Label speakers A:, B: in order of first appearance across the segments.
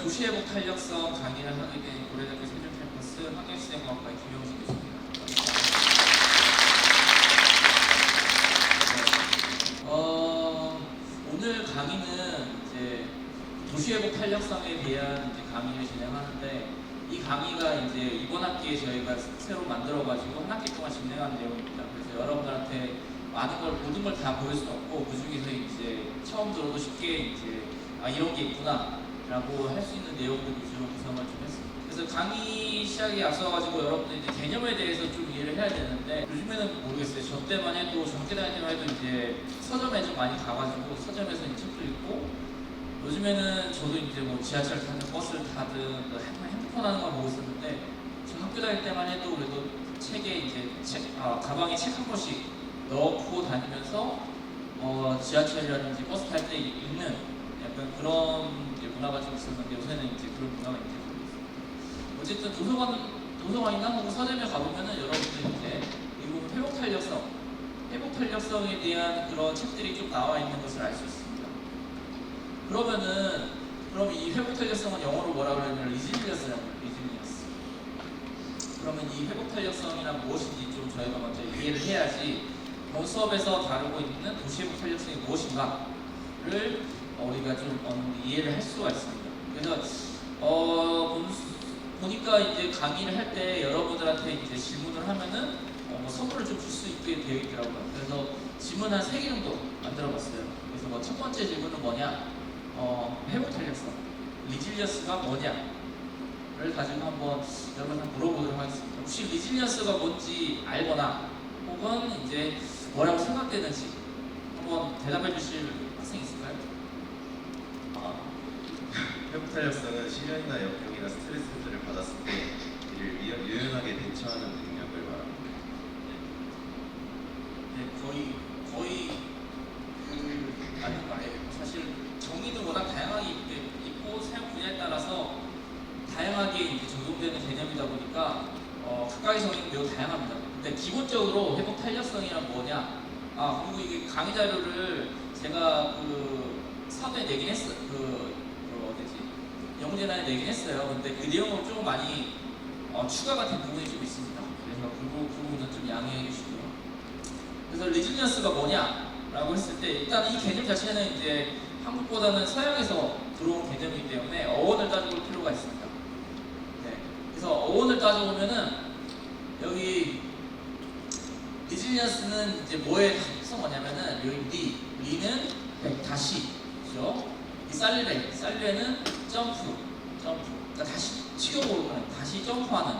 A: 도시회복 탄력성 강의를 하게 된 고려대학교 세종캠퍼스 환경시대공학과의 김영진 교수입니다. 오늘 강의는 이제 도시회복 탄력성에 대한 이제 강의를 진행하는데, 이 강의가 이제 이번 학기에 저희가 새로 만들어가지고 한 학기 동안 진행하는 내용입니다. 그래서 여러분들한테 모든 걸 다 보일 수는 없고, 그 중에서 이제 처음 들어도 쉽게 이제 이런 게 있구나 라고 할 수 있는 내용들 위주로 구성을 좀 했습니다. 그래서 강의 시작에 앞서가지고 여러분들 이제 개념에 대해서 좀 이해를 해야 되는데, 요즘에는 모르겠어요. 저 때만 해도, 중학교 다닐 때만 해도 이제 서점에 좀 많이 가가지고 서점에서 이제 책도 읽고, 요즘에는 저도 이제 뭐 지하철 타든 버스를 타든 핸드폰 하는 걸 보고 있었는데, 저 학교 다닐 때만 해도 그래도 책에 이제 가방에 책 한 권씩 넣고 다니면서 지하철이라든지 버스 탈 때 읽는 약간 그런 문화가 좀 있었는데, 요새는 이제 그런 문화가 이제 있습니다. 어쨌든 도서관이나 혹은 서점에 가보면은 여러분들 이제 이 부분 회복 탄력성에 대한 그런 책들이 좀 나와 있는 것을 알 수 있습니다. 그럼 이 회복 탄력성은 영어로 뭐라고 하냐면 리질리언스라고 해요. 리질리언스. 그러면 이 회복 탄력성이란 무엇인지 좀 저희가 먼저 이해를 해야지 본 수업에서 다루고 있는 도시 회복 탄력성이 무엇인가를 우리가 좀 어느 정도 이해를 할 수가 있습니다. 그래서 보니까 이제 강의를 할 때 여러분들한테 이제 질문을 하면은 선물을 좀 줄 수 있게 되어 있더라고요. 그래서 질문 한 3개 정도 만들어봤어요. 그래서 뭐 첫 번째 질문은 뭐냐? 회복 탄력성, 리질리언스가 뭐냐를 가지고 한번 여러분한테 물어보도록 하겠습니다. 혹시 리질리언스가 뭔지 알거나 혹은 이제 뭐라고 생각되는지 한번 대답해 주실 학생 있을까요?
B: 회복 탄력성은 시련이나 역경이나 스트레스를 받았을 때 이를 유연하게 대처하는 능력을 말합니다.
A: 네, 거의 아닌 말이에요. 사실 정의는 워낙 다양하게 있고 사용 분야에 따라서 다양하게 이제 적용되는 개념이다 보니까 각각의 정의는 매우 다양합니다. 근데 기본적으로 회복 탄력성이란 뭐냐? 그리고 이게 강의 자료를 제가 사도에 내긴 했어요. 영문재단에 내긴 했어요. 근데 그 내용은 좀 많이 추가가 된 부분이 좀 있습니다. 그래서 그 부분은 좀 양해해 주시고요. 그래서 리질리언스가 뭐냐라고 했을 때, 일단 이 개념 자체는 이제 한국보다는 서양에서 들어온 개념이기 때문에 어원을 따져볼 필요가 있습니다. 네. 그래서 어원을 따져보면은 여기 리질리언스는 이제 뭐에 해서 뭐냐면은 여기 리는 다시, 그죠? 이 살레는 점프. 그러니까 다시 튀어오르는, 다시 점프하는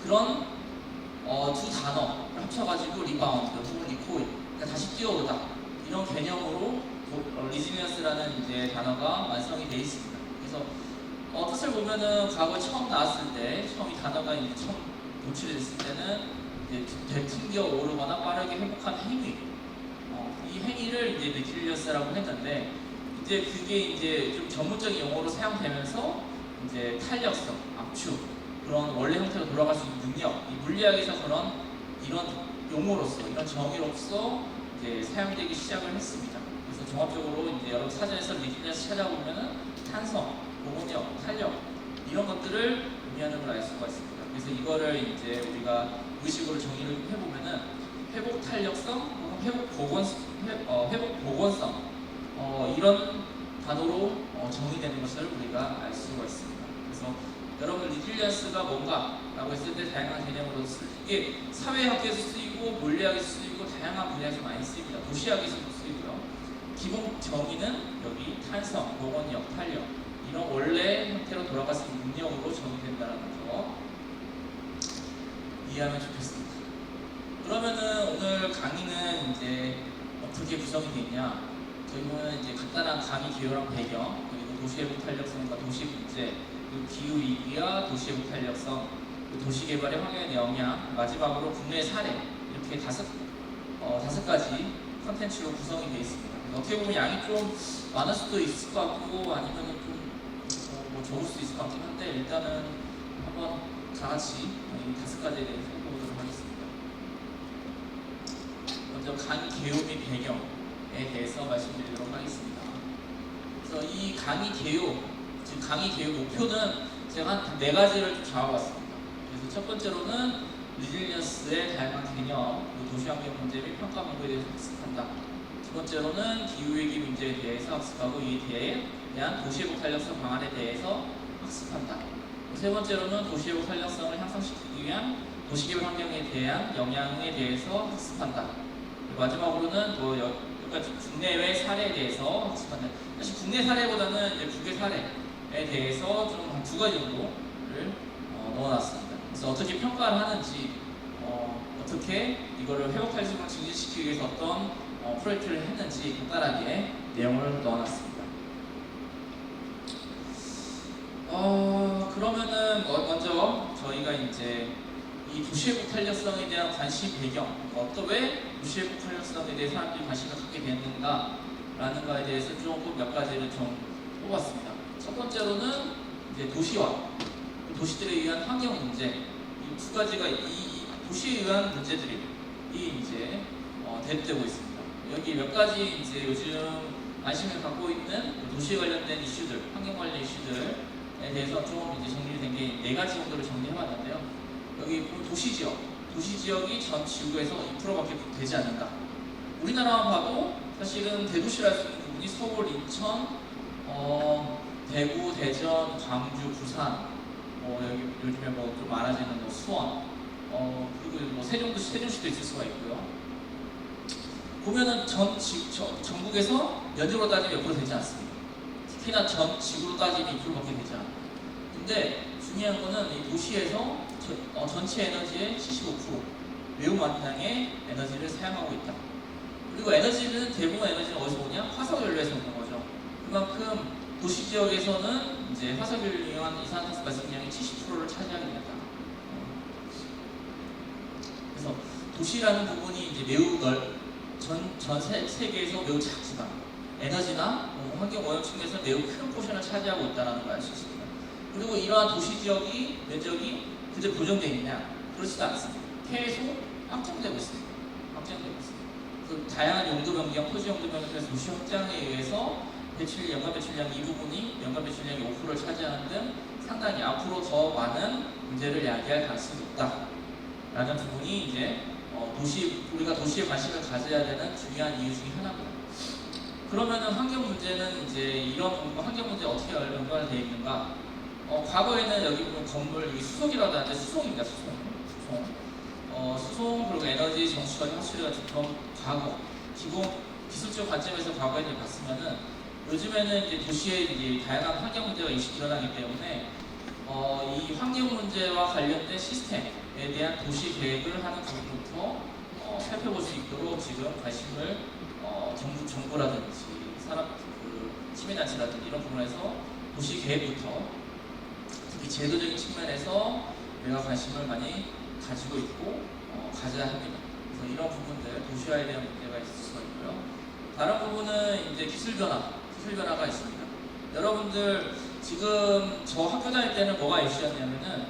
A: 그런 두 단어를 합쳐가지고 리바운드 혹은 리코일, 그러니까 다시 뛰어오르다, 이런 개념으로 리질리언스라는 이제 단어가 완성이 되어 있습니다. 그래서 뜻을 보면은 과거에 처음 나왔을 때, 처음 이 단어가 이제 처음 노출이 됐을 때는 이제 되튕겨 오르거나 빠르게 회복하는 행위, 이 행위를 이제 리질리언스라고 했는데, 이제 그게 이제 좀 전문적인 용어로 사용되면서 이제 탄력성, 압축, 그런 원래 형태로 돌아갈 수 있는 능력, 이 물리학에서 이런 용어로서, 이런 정의로서 이제 사용되기 시작을 했습니다. 그래서 종합적으로 이제 여러분 사전에서 리질리언스 찾아보면은 탄성, 복원력, 탄력, 이런 것들을 의미하는 걸 알 수가 있습니다. 그래서 이거를 이제 우리가 의식으로 정의를 해보면은 회복 탄력성, 회복 복원성, 이런 단어로 정의되는 것을 우리가 알 수가 있습니다. 그래서 여러분 리질리언스가 뭔가라고 했을 때 다양한 개념으로 이게 사회학에서 쓰이고 물리학에서 쓰이고 다양한 분야에서 많이 쓰입니다. 도시학에서도 쓰이고요. 기본 정의는 여기 탄성, 복원력, 탄력, 이런 원래 형태로 돌아갈 수 있는 능력으로 정의된다는 거 이해하면 좋겠습니다. 그러면은 오늘 강의는 이제 어떻게 구성이 되냐? 저희는 이제 간단한 강의 기호랑 배경, 그리고 도시회복 탄력성과 도시 문제, 그리고 기후위기와 도시회복 탄력성, 도시개발의 환경에 영향, 마지막으로 국내 사례, 이렇게 다섯 가지 컨텐츠로 구성이 되어 있습니다. 어떻게 보면 양이 좀 많을 수도 있을 것 같고, 아니면 좀 적을 수도 있을 것 같긴 한데, 일단은 한번 다 같이 이 5가지에 대해서 해보도록 하겠습니다. 먼저 강의 개요 및 배경에 대해서 말씀드리도록 하겠습니다. 그래서 이 강의 개요 지금 강의 계획 목표는 제가 한 4가지를 좀 잡아봤습니다. 그래서 첫 번째로는 리질리언스의 다양한 개념, 그리고 도시환경 문제 및 평가 방법에 대해서 학습한다. 두 번째로는 기후위기 문제에 대해서 학습하고 이에 대한 도시회복 탄력성 방안에 대해서 학습한다. 세 번째로는 도시회복 탄력성을 향상시키기 위한 도시개발 환경에 대한 영향에 대해서 학습한다. 마지막으로는 여기까지 국내외 사례에 대해서 학습한다. 사실 국내 사례보다는 이제 국외 사례에 대해서 좀 한 2가지 정도를 넣어놨습니다. 그래서 어떻게 평가를 하는지, 어떻게 이거를 회복 탄력성을 증진시키기 위해서 어떤 프로젝트를 했는지 간단하게 내용을 넣어놨습니다. 그러면은 먼저 저희가 이제 이 도시회복 탄력성에 대한 관심 배경, 왜 도시회복 탄력성에 대해 사람들이 관심을 갖게 됐는가라는 거에 대해서 조금 몇 가지를 좀 뽑았습니다. 첫 번째로는 이제 도시화, 도시들에 의한 환경 문제, 이 2가지가 이 도시에 의한 문제들이 이제 대두되고 있습니다. 여기 몇 가지 이제 요즘 관심을 갖고 있는 도시에 관련된 이슈들, 환경 관련 이슈들에 대해서 좀 이제 정리된 게 4가지 정도를 정리해봤는데요. 여기 보면 도시지역이 전 지구에서 2%밖에 되지 않는다. 우리나라만 봐도 사실은 대도시라 할 수 있는 부분이 서울, 인천, 대구, 대전, 광주, 부산, 여기 요즘에 좀 많아지는 수원, 그리고 세종시도 있을 수가 있고요. 보면은 전국에서 면적으로 따지면 몇 프로 되지 않습니다. 특히나 전 지구로 따지면 2%밖에 되지 않아요. 근데 중요한 거는 이 도시에서 전체 에너지의 75% 매우 많은 양의 에너지를 사용하고 있다. 그리고 에너지는 대부분 에너지는 어디서 오냐? 화석연료에서 오는 거죠. 그만큼 도시 지역에서는 이제 화석연료를 이용한 이산화탄소 발생량의 70%를 차지하게 된다. 그래서 도시라는 부분이 이제 매우 전 세계에서 매우 작지만 에너지나 환경 오염 측면에서 매우 큰 포션을 차지하고 있다는 걸 알 수 있습니다. 그리고 이러한 도시 지역이 면적이 그대로 고정되어 있느냐? 그렇지도 않습니다. 계속 확장되고 있습니다. 그 다양한 용도 변경, 토지 용도 변경에서 도시 확장에 의해서 연간 배출량 이 부분이 연간 배출량의 5%를 차지하는 등 상당히 앞으로 더 많은 문제를 야기할 가능성이 있다라는 부분이 이제 우리가 도시에 관심을 가져야 되는 중요한 이유 중에 하나입니다. 그러면은 환경 문제는 이제 이런 환경 문제 어떻게 연관되어 있는가? 과거에는 여기 보면 건물 여기 수송이라고 하는데 수송입니다. 수송 그리고 에너지 정수처리 화수리 같은 그런 과거 기본 기술적 관점에서 과거에 봤으면은 요즘에는 이제 도시에 이제 다양한 환경 문제가 일어나기 때문에 이 환경 문제와 관련된 시스템에 대한 도시 계획을 하는 부분부터 살펴볼 수 있도록 지금 관심을 정부라든지 시민단체라든지 이런 부분에서 도시 계획부터 특히 제도적인 측면에서 우리가 관심을 많이 가지고 있고 가져야 합니다. 그래서 이런 부분들 도시화에 대한 문제가 있을 수가 있고요. 다른 부분은 이제 기술 변화가 있습니다. 여러분들 지금 저 학교 다닐 때는 뭐가 이슈였냐면은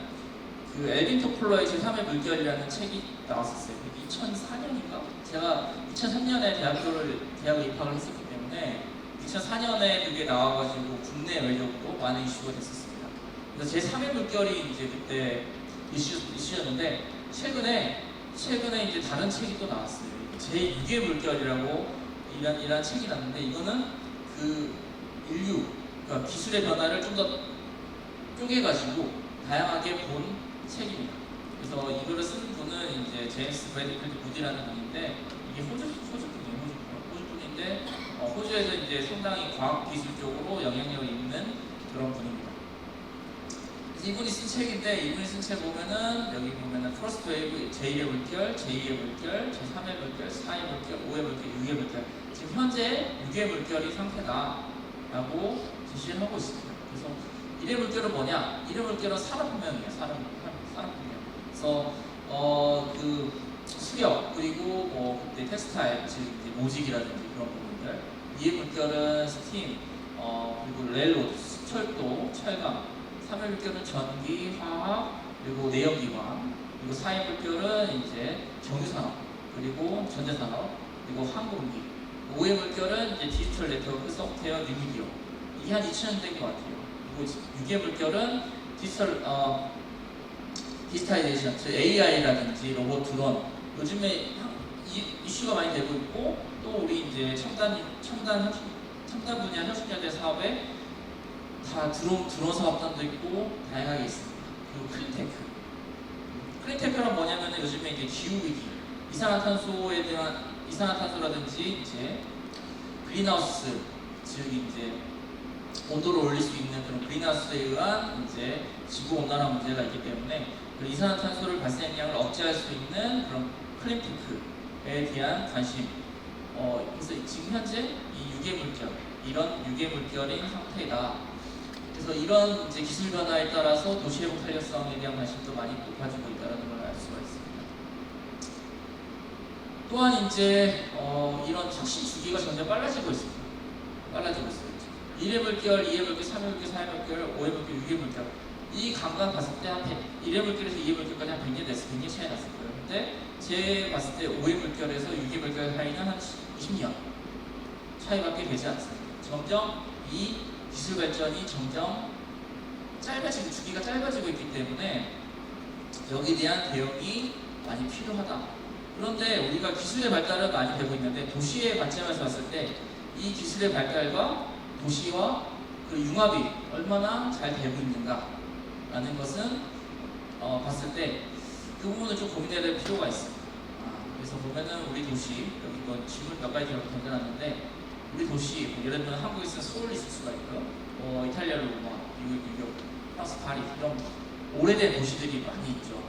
A: 그 엘빈 토플러의 제3의 물결이라는 책이 나왔었어요. 2004년인가? 제가 2003년에 대학을 입학을 했었기 때문에 2004년에 그게 나와가지고 국내 외적으로 많은 이슈가 됐었습니다. 그래서 제3의 물결이 이제 그때 이슈였는데 최근에 이제 다른 책이 또 나왔어요. 제6의 물결이라고 이란 책이 났는데 이거는 그 그러니까 기술의 변화를 좀 더 쪼개가지고 다양하게 본 책입니다. 그래서 이거를 쓴 분은 이제 제임스 브래드필드 무디라는 분인데 이게 호주분인데 호주에서 이제 상당히 과학기술적으로 영향력이 있는 그런 분입니다. 이분이 쓴 책인데 이분이 쓴 책 보면은 여기 보면은 퍼스트 웨이브, 제1의 물결, 제2의 물결, 제3의 물결, 4의 물결, 5의 물결, 6의 물결 지금 현재 6의 물결이 상태다라고 제시를 하고 있습니다. 그래서 1의 물결은 뭐냐? 1의 물결은 산업혁명이에요. 산업혁명. 그래서 그 수력 그리고 그때 텍스타일 즉 이제 모직이라든지 그런 부분들 2의 물결은 스팀 그리고 렐로드, 철도, 철강 3의 물결은 전기, 화학, 그리고 내연기관 그리고 4의 물결은 이제 정유산업, 그리고 전자산업, 그리고 항공기 5의 물결은 이제 디지털 네트워크, 소프트웨어, 뉴미디어 이게 한 2000년 된 것 같아요. 그리고 유괴 물결은 디지털이제이션, 즉 AI라든지 로봇 드론 요즘에 이슈가 많이 되고 있고 또 우리 이제 첨단 분야 혁신연대 사업에 다 드론 사업단도 있고 다양하게 있습니다. 그리고 클린테크는 뭐냐면은 요즘에 이제 기후 위기, 이산화탄소에 대한 이산화탄소라든지 이제 그린하우스, 즉 이제 온도를 올릴 수 있는 그런 그린하우스에 의한 이제 지구 온난화 문제가 있기 때문에 그 이산화탄소를 발생량을 억제할 수 있는 그런 클린테크에 대한 관심. 그래서 지금 현재 이 이런 유괴 물결인 상태다. 그래서 이런 이제 기술 변화에 따라서 도시회복 탄력성에 대한 관심도 많이 높아지고 있다는 걸 알 수가 있습니다. 또한 이제 이런 혁신 주기가 점점 빨라지고 있습니다. 빨라지고 있어요. 1회 물결, 2회 물결, 3회 물결, 4회 물결, 5회 물결, 6회 물결. 이 감각 봤을 때 한 1회 물결에서 2회 물결까지 한 100년 됐어요. 100년 차이 났을 거예요. 근데 제 봤을 때 5회 물결에서 6회 물결 사이는 한 20년 차이밖에 되지 않습니다. 점점 이 기술 발전이 점점 주기가 짧아지고 있기 때문에 여기에 대한 대응이 많이 필요하다. 그런데 우리가 기술의 발달을 많이 되고 있는데 도시의 관점에서 봤을 때 이 기술의 발달과 도시와 그 융합이 얼마나 잘 되고 있는가라는 것은 봤을 때 그 부분을 좀 고민해야 될 필요가 있습니다. 그래서 보면은 우리 도시, 여기 이건 질문 몇 가지 던져놨는데 우리 도시, 뭐 예를 들면 한국에 있으면 서울 있을 수가 있고요. 이탈리아로 뉴욕, 프랑스 파리 이런 오래된 도시들이 많이 있죠.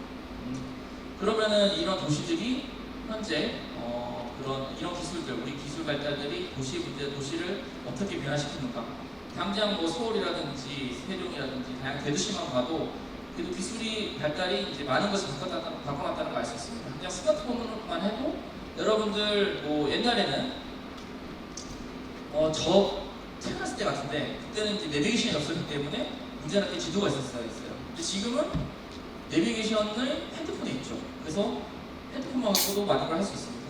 A: 그러면은 이런 도시들이 현재 이런 기술들, 우리 기술 발달들이 도시를 어떻게 변화시키는가? 당장 뭐 서울이라든지 세종이라든지 다양한 대도시만 봐도 그래도 기술이 발달이 이제 많은 것을 바꿔놨다는 걸 알 수 있습니다. 그냥 스마트폰만 해도 여러분들 뭐 옛날에는 저 태어났을 때 같은데 그때는 이제 내비게이션이 없었기 때문에 운전할 때 지도가 있었어요. 근데 지금은 내비게이션을 핸드폰에 있죠. 그래서 핸드폰만 갖고도 많은 걸 할 수 있습니다.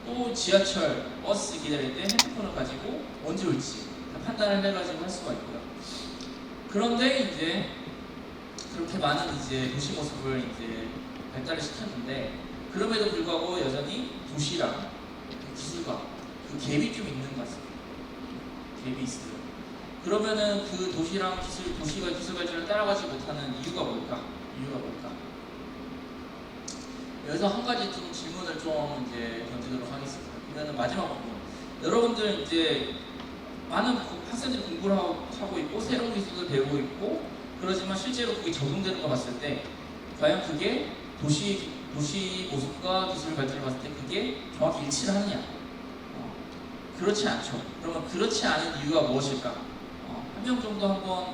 A: 또 지하철, 버스 기다릴 때 핸드폰을 가지고 언제 올지 판단을 해가지고 할 수가 있고요. 그런데 이제 그렇게 많은 이제 도시 모습을 이제 발달을 시켰는데 그럼에도 불구하고 여전히 도시랑 기술과 그 갭이 좀 있는 것 같습니다. 갭이 있어요. 그러면은 그 도시가 기술 발전을 따라가지 못하는 이유가 뭘까? 여기서 한 가지 좀 질문을 좀 이제 던지도록 하겠습니다. 그러면 마지막 부분. 여러분들 이제 많은 학생들이 공부를 하고 있고 새로운 기술을 배우고 있고 그러지만 실제로 그게 적용되는 거 봤을 때 과연 그게 도시 모습과 기술 발전을 봤을 때 그게 정확히 일치를 하느냐? 그렇지 않죠. 그러면 그렇지 않은 이유가 무엇일까? 한 명 정도 한번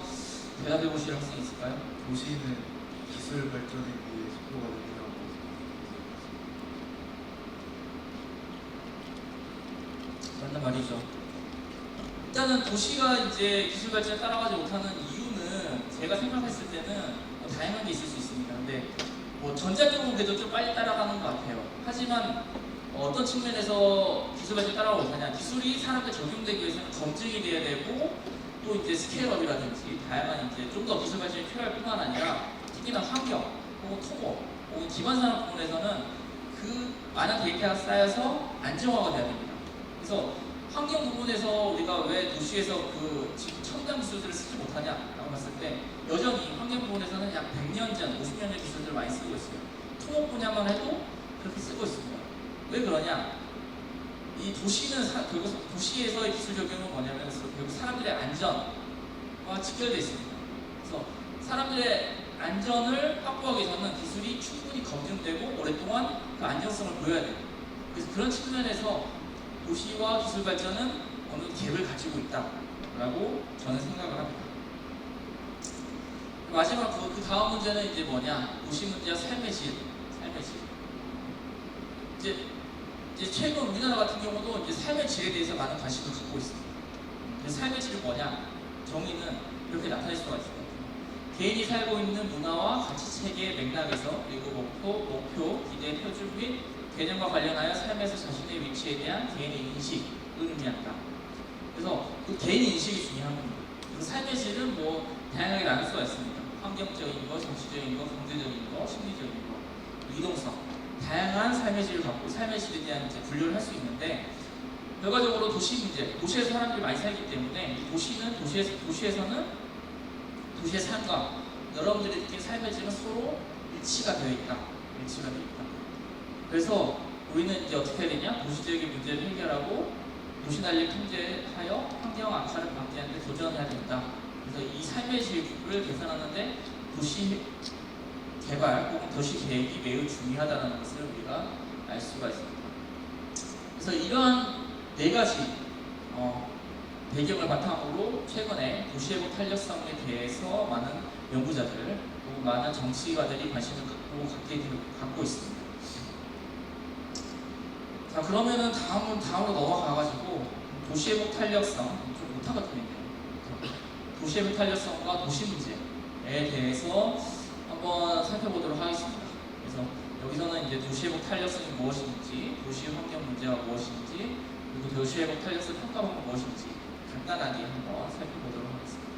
A: 대답해 보실 학생이 있을까요?
B: 도시는 기술 발전에 비해 속도가 느리다고
A: 맞는 말이죠. 일단은 도시가 이제 기술 발전에 따라가지 못하는 이유는 제가 생각했을 때는 다양한 게 있을 수 있습니다. 근데 뭐 전자적으로 그래도 좀 빨리 따라가는 것 같아요. 하지만 어떤 측면에서 기술 발전에 따라가지 못하냐? 기술이 사람한테 적용되기 위해서는 검증이 돼야 되고 또 이제 스케일업이라든지 다양한 이제 좀 더 기술 발전이 필요할 뿐만 아니라 특히나 환경 혹은 토목 혹은 기반 산업 부분에서는 그 많은 데이터가 쌓여서 안정화가 돼야 됩니다. 그래서 환경 부분에서 우리가 왜 도시에서 그 지금 첨단 기술들을 쓰지 못하냐라고 봤을 때 여전히 환경 부분에서는 약 100년 전, 50년 전 기술들을 많이 쓰고 있어요. 토목 분야만 해도 그렇게 쓰고 있습니다. 왜 그러냐? 이 도시는 결국 도시에서의 기술 적용은 뭐냐면 결국 사람들의 안전과 직결되어 있습니다. 그래서 사람들의 안전을 확보하기 위해서는 기술이 충분히 검증되고 오랫동안 그 안정성을 보여야 돼요. 그래서 그런 측면에서 도시와 기술 발전은 어느 갭을 가지고 있다라고 저는 생각을 합니다. 마지막 그 다음 문제는 이제 뭐냐? 도시 문제와 삶의 질. 이제 최근 우리나라 같은 경우도 이제 삶의 질에 대해서 많은 관심을 갖고 있습니다. 삶의 질은 뭐냐? 정의는 이렇게 나타낼 수가 있습니다. 개인이 살고 있는 문화와 가치 체계의 맥락에서 그리고 목표, 기대, 표준 및 개념과 관련하여 삶에서 자신의 위치에 대한 개인의 인식을 의미한다. 그래서 그 개인 인식이 중요한 겁니다. 그래서 삶의 질은 뭐 다양하게 나눌 수가 있습니다. 환경적인 거, 정치적인 거, 경제적인 거, 심리적인 거, 이동성, 다양한 삶의 질을 갖고 삶의 질에 대한 이제 분류를 할 수 있는데, 결과적으로 도시 문제, 도시에서 사람들이 많이 살기 때문에 도시에서는 도시의 삶과 여러분들이 느낀 삶의 질은 서로 일치가 되어 있다. 그래서 우리는 이제 어떻게 해야 되냐? 도시적인 문제를 해결하고 도시 난립 통제하여 환경 악화를 방지하는 데 도전해야 된다. 그래서 이 삶의 질을 개선하는데 도시 개발 혹은 도시 계획이 매우 중요하다는 것을 우리가 알 수가 있습니다. 그래서 이러한 네 가지 배경을 바탕으로 최근에 도시회복 탄력성에 대해서 많은 연구자들 그리고 많은 정치가들이 관심을 갖고 있습니다. 자, 그러면은 다음으로 넘어가가지고 도시회복 탄력성 좀 못하거든요. 도시회복 탄력성과 도시 문제에 대해서 한번 살펴보도록 하겠습니다. 그래서 여기서는 이제 도시회복 탄력성이 무엇인지, 도시 환경 문제가 무엇인지, 그리고 도시회복 탄력성 평가 방법이 무엇인지 간단하게 한번 살펴보도록 하겠습니다.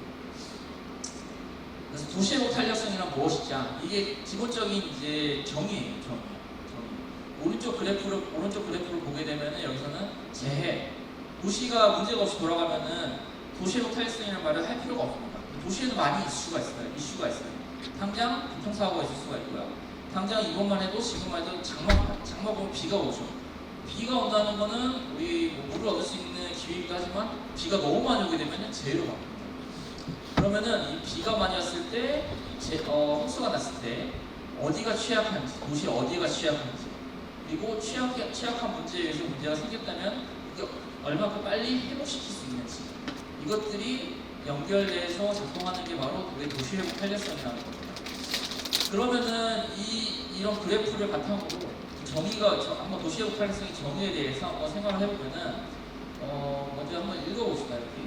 A: 그래서 도시회복 탄력성이란 무엇이냐? 이게 기본적인 이제 정의예요. 정의. 오른쪽 그래프를 보게 되면은 여기서는 재해, 도시가 문제가 없이 돌아가면은 도시회복 탄력성이라는 말을 할 필요가 없습니다. 도시에도 많이 이슈가 있어요. 당장 교통사고가 있을 수가 있고요. 당장 이것만 해도 지금만 해도 장마 보면 비가 오죠. 비가 온다는 거는 우리 물을 얻을 수 있는 기회이기도 하지만 비가 너무 많이 오게 되면 재해로 바뀝니다. 그러면은 이 비가 많이 왔을 때 홍수가 났을 때 어디가 취약한지, 도시 어디가 취약한지, 그리고 취약한 문제에 의해서 문제가 생겼다면 이게 얼마큼 빨리 회복시킬 수 있는지, 이것들이 연결돼서 작동하는 게 바로 우리 도시회복 탄력성이라는 겁니다. 그러면은 이런 그래프를 바탕으로 한번 도시회복 탄력성의 정의에 대해서 한번 생각을 해보면은 먼저 한번 읽어봅시다. 이렇게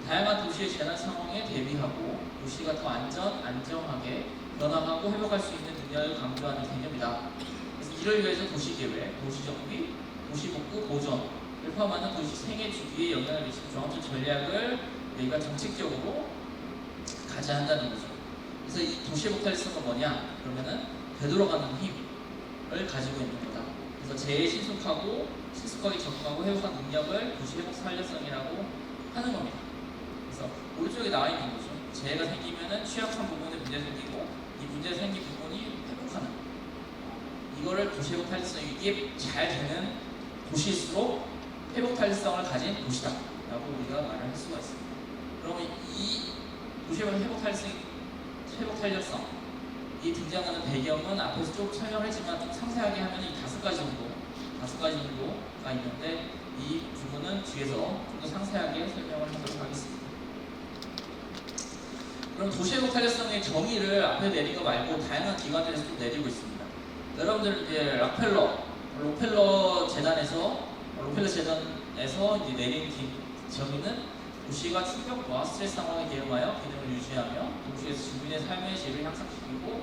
A: 다양한 도시의 재난 상황에 대비하고 도시가 더 안정하게 변화하고 회복할 수 있는 능력을 강조하는 개념이다. 그래서 이를 위해서 도시계획, 도시정비, 도시복구 보존을 포함하는 도시 생애 주기에 영향을 미치는 종합적 전략을 우리가 정책적으로 가져야 한다는 거죠. 그래서 이 도시회복 탄력성은 뭐냐? 그러면은 되돌아가는 힘을 가지고 있는 거다. 그래서 재해에 신속하게 적응하고 회복한 능력을 도시회복 탄력성이라고 하는 겁니다. 그래서 오른쪽에 나와 있는 거죠. 재해가 생기면은 취약한 부분에 문제가 생기고 이 문제가 생긴 부분이 회복하는 이거를 도시회복 탄력성이 이게 잘 되는 도시일수록 회복 탄력성을 가진 도시다 라고 우리가 말을 할 수가 있습니다. 그러면 이 도시회복 탄력성 이 등장하는 배경은 앞에서 좀 설명을 했지만 좀 상세하게 하면 이 다섯 가지 정도가 있는데 이 부분은 뒤에서 좀 더 상세하게 설명을 하도록 하겠습니다. 그럼 도시회복 탄력성의 정의를 앞에 내린 거 말고 다양한 기관들에서 좀 내리고 있습니다. 여러분들 이제 록펠러 재단에서 이제 내린 정의는 도시가 충격과 스트레스 상황에 대응하여 기능을 유지하며 도시에서 주민의 삶의 질을 향상시키고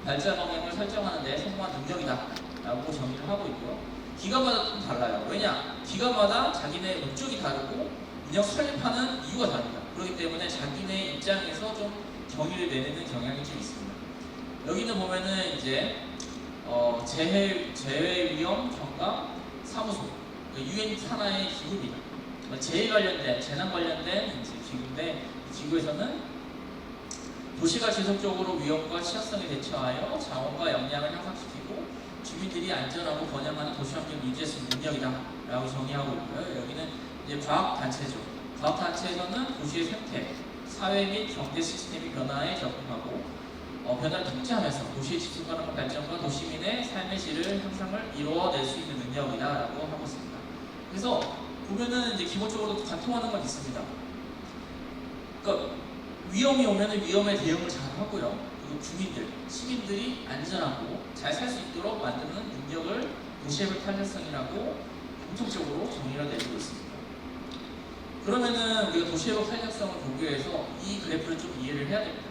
A: 발전 방향을 설정하는 데 성공한 능력이다 라고 정의를 하고 있고요. 기관마다 좀 달라요. 왜냐? 기관마다 자기네 목적이 다르고 운영 설립하는 이유가 다릅니다. 그렇기 때문에 자기네 입장에서 좀 정의를 내리는 경향이 좀 있습니다. 여기는 보면은 이제 재해 위험 경감 사무소, UN 산하의 기구입니다. 재난 관련된 이제 기구인데 이 기구에서는 도시가 지속적으로 위험과 취약성에 대처하여 자원과 역량을 향상시키고 주민들이 안전하고 번영하는 도시환경을 유지할 수 있는 능력이다라고 정의하고 있고요. 여기는 이제 과학단체죠. 과학단체에서는 도시의 생태, 사회 및 경제 시스템의 변화에 적응하고 변화를 통제하면서 도시의 지속가능한 발전과 도시민의 삶의 질을 향상을 이루어낼 수 있는 능력이다라고 하고 있습니다. 그래서 보면은 이제 기본적으로 관통하는 건 있습니다. 그러니까 위험이 오면은 위험에 대응을 잘 하고요. 그리고 시민들이 안전하고 잘 살 수 있도록 만드는 능력을 도시회복 탄력성이라고 공통적으로 정의를 내리고 있습니다. 그러면은 우리가 도시회복 탄력성을 보기 위해서 이 그래프를 좀 이해를 해야 됩니다.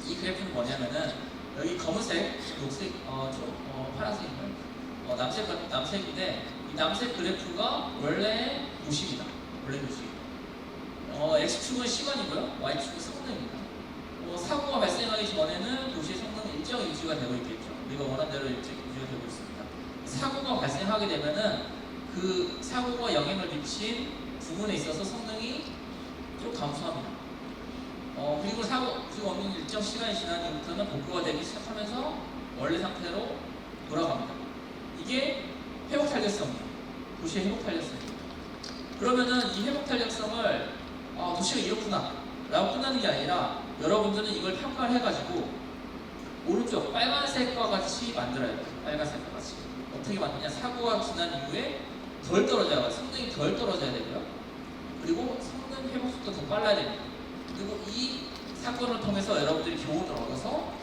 A: 이 그래프는 뭐냐면은 여기 검은색, 녹색, 파란색은 남색인데 이 남색 그래프가 원래 도시입니다. 원래 도시. X축은 시간이고요. Y축은 성능입니다. 사고가 발생하기 전에는 도시의 성능은 일정 유지가 되고 있겠죠. 우리가 원하는 대로 일정 유지가 되고 있습니다. 사고가 발생하게 되면은 그 사고가 영향을 미친 부분에 있어서 성능이 좀 감소합니다. 그리고 그리고 어느 일정 시간이 지난 뒤부터는 복구가 되기 시작하면서 원래 상태로 돌아갑니다. 이게 회복 탄력성이에요. 도시의 회복 탄력성입니다. 그러면은 이 회복 탄력성을 도시가 이렇구나 라고 끝나는 게 아니라 여러분들은 이걸 평가를 해가지고 오른쪽 빨간색과 같이 만들어야 돼요. 빨간색과 같이 어떻게 만드냐, 사고가 지난 이후에 덜 떨어져야 돼요. 성능이 덜 떨어져야 되고요. 그리고 성능 회복 속도 더 빨라야 됩니다. 그리고 이 사건을 통해서 여러분들이 교훈을 얻어서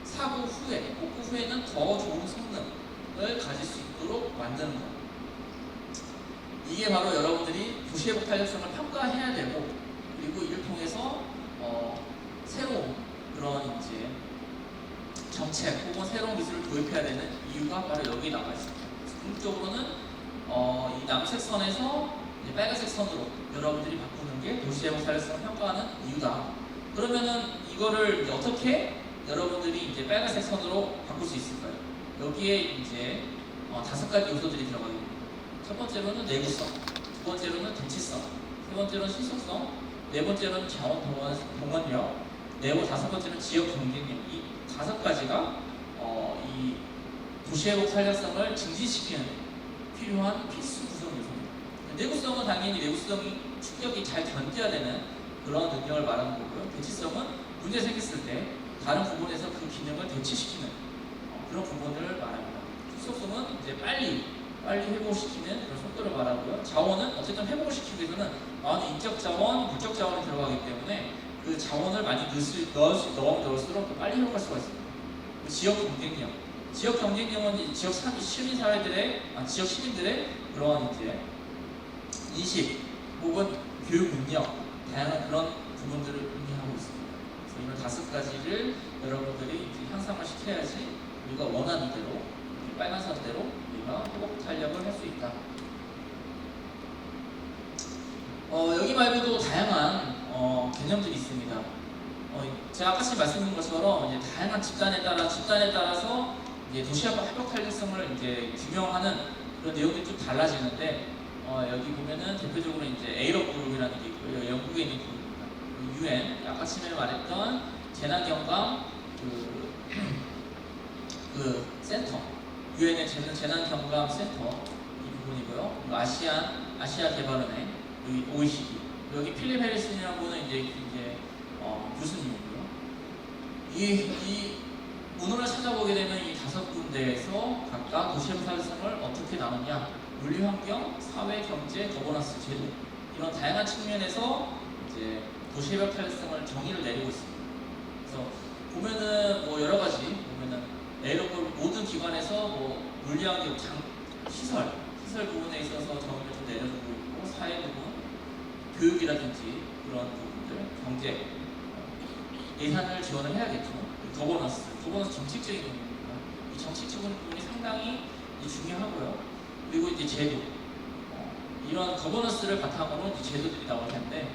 A: 사고 후에, 복구 후에는 더 좋은 성능을 가질 수 있도록 만드는 거예요. 이게 바로 여러분들이 도시 회복 탄력성을 평가해야 되고, 그리고 이를 통해서 새로운 그런 이제 정책 혹은 새로운 기술을 도입해야 되는 이유가 바로 여기 나와 있습니다. 궁극적으로는 이 남색 선에서 빨간색 선으로 여러분들이 바꾸는 게 도시 회복 탄력성을 평가하는 이유다. 그러면은 이거를 이제 어떻게 여러분들이 이제 빨간색 선으로 바꿀 수 있을까요? 여기에 이제 5가지 요소들이 들어가게 됩니다. 첫 번째로는 내구성, 두 번째로는 대치성, 세 번째로는 실속성, 네 번째로는 자원 동원력, 다섯 번째는 지역 경쟁력. 이 5가지가 이 도시 회복 탄력성을 증진시키는 데 필요한 필수 구성 요소입니다. 내구성은 당연히 내구성이 충격이 잘 견뎌야 되는 그런 능력을 말하는 거고요. 대치성은 문제 생겼을 때 다른 부분에서 그 기능을 대치시키는 그런 부분을 말합니다. 실속성은 이제 빨리 회복시키는 그런 속도를 말하고요. 자원은 어쨌든 회복을 시키기 위해서는 많은 인적 자원, 물적 자원이 들어가기 때문에 그 자원을 많이 넣을수록 더 빨리 회복할 수가 있습니다. 지역 경쟁력. 지역 경쟁력은 지역 시민들의 그런 이제 인식 혹은 교육 능력, 다양한 그런 부분들을 의미하고 있습니다. 그래서 이런 5가지를 여러분들이 이제 향상을 시켜야지 우리가 원하는 대로 빨간 선대로 우리가 회복 탄력을 할 수 있다. 여기 말고도 다양한 개념들이 있습니다. 제가 아까 말씀드린 것처럼 이제 다양한 집단에 따라서 이제 도시 회복 탄력성을 이제 규명하는 그런 내용들이 좀 달라지는데 여기 보면은 대표적으로 이제 에이럽 그룹이라는 게 있고요. 영국에 있는 그룹입니다. UN 아까 전에 말했던 재난 경감 그 센터, 유엔의 재난 경감 센터 이 부분이고요. 그리고 아시아 개발은행, 여기 OECD, 여기 필립 해리슨이라는 분은 이제 교수님이고요. 이 문헌을 찾아보게 되면 이 5군데에서 각각 도시 회복 탄력성을 어떻게 나누냐, 물리 환경, 사회, 경제, 거버넌스, 제도 이런 다양한 측면에서 이제 도시 회복 탄력성을 정의를 내리고 있습니다. 그래서 보면은 여러 가지 보면은 에어컨 모든 기관에서 물리 환경, 시설 부분에 있어서 정의를 좀 내려주고 있고, 사회 부분, 교육이라든지 그런 부분들, 경제 예산을 지원을 해야겠죠. 거버넌스 정책적인 부분입니다. 이 정책적인 부분이 상당히 중요하고요. 그리고 이제 제도, 이런 거버넌스를 바탕으로 이제 제도들이 나올 텐데,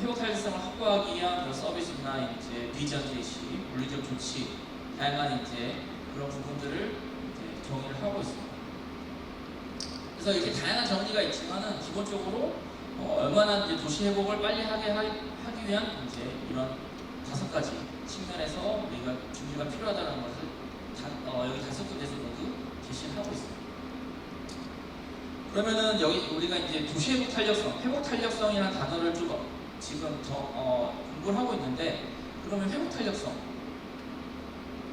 A: 회복 탄력성을 확보하기 위한 그런 서비스나 이제 비전 제시, 물리적 조치, 다양한 이제 그런 부분들을 이제 정의를 하고 있습니다. 그래서 이렇게 다양한 정의가 있지만은 기본적으로 얼마나 이제 도시 회복을 빨리 하기 위한 이제 이런 5가지 측면에서 우리가 준비가 필요하다는 것을 여기 5군데서 모두 제시를 하고 있습니다. 그러면은 여기 우리가 이제 도시 회복 탄력성이라는 단어를 좀 지금 공부를 하고 있는데, 그러면 회복 탄력성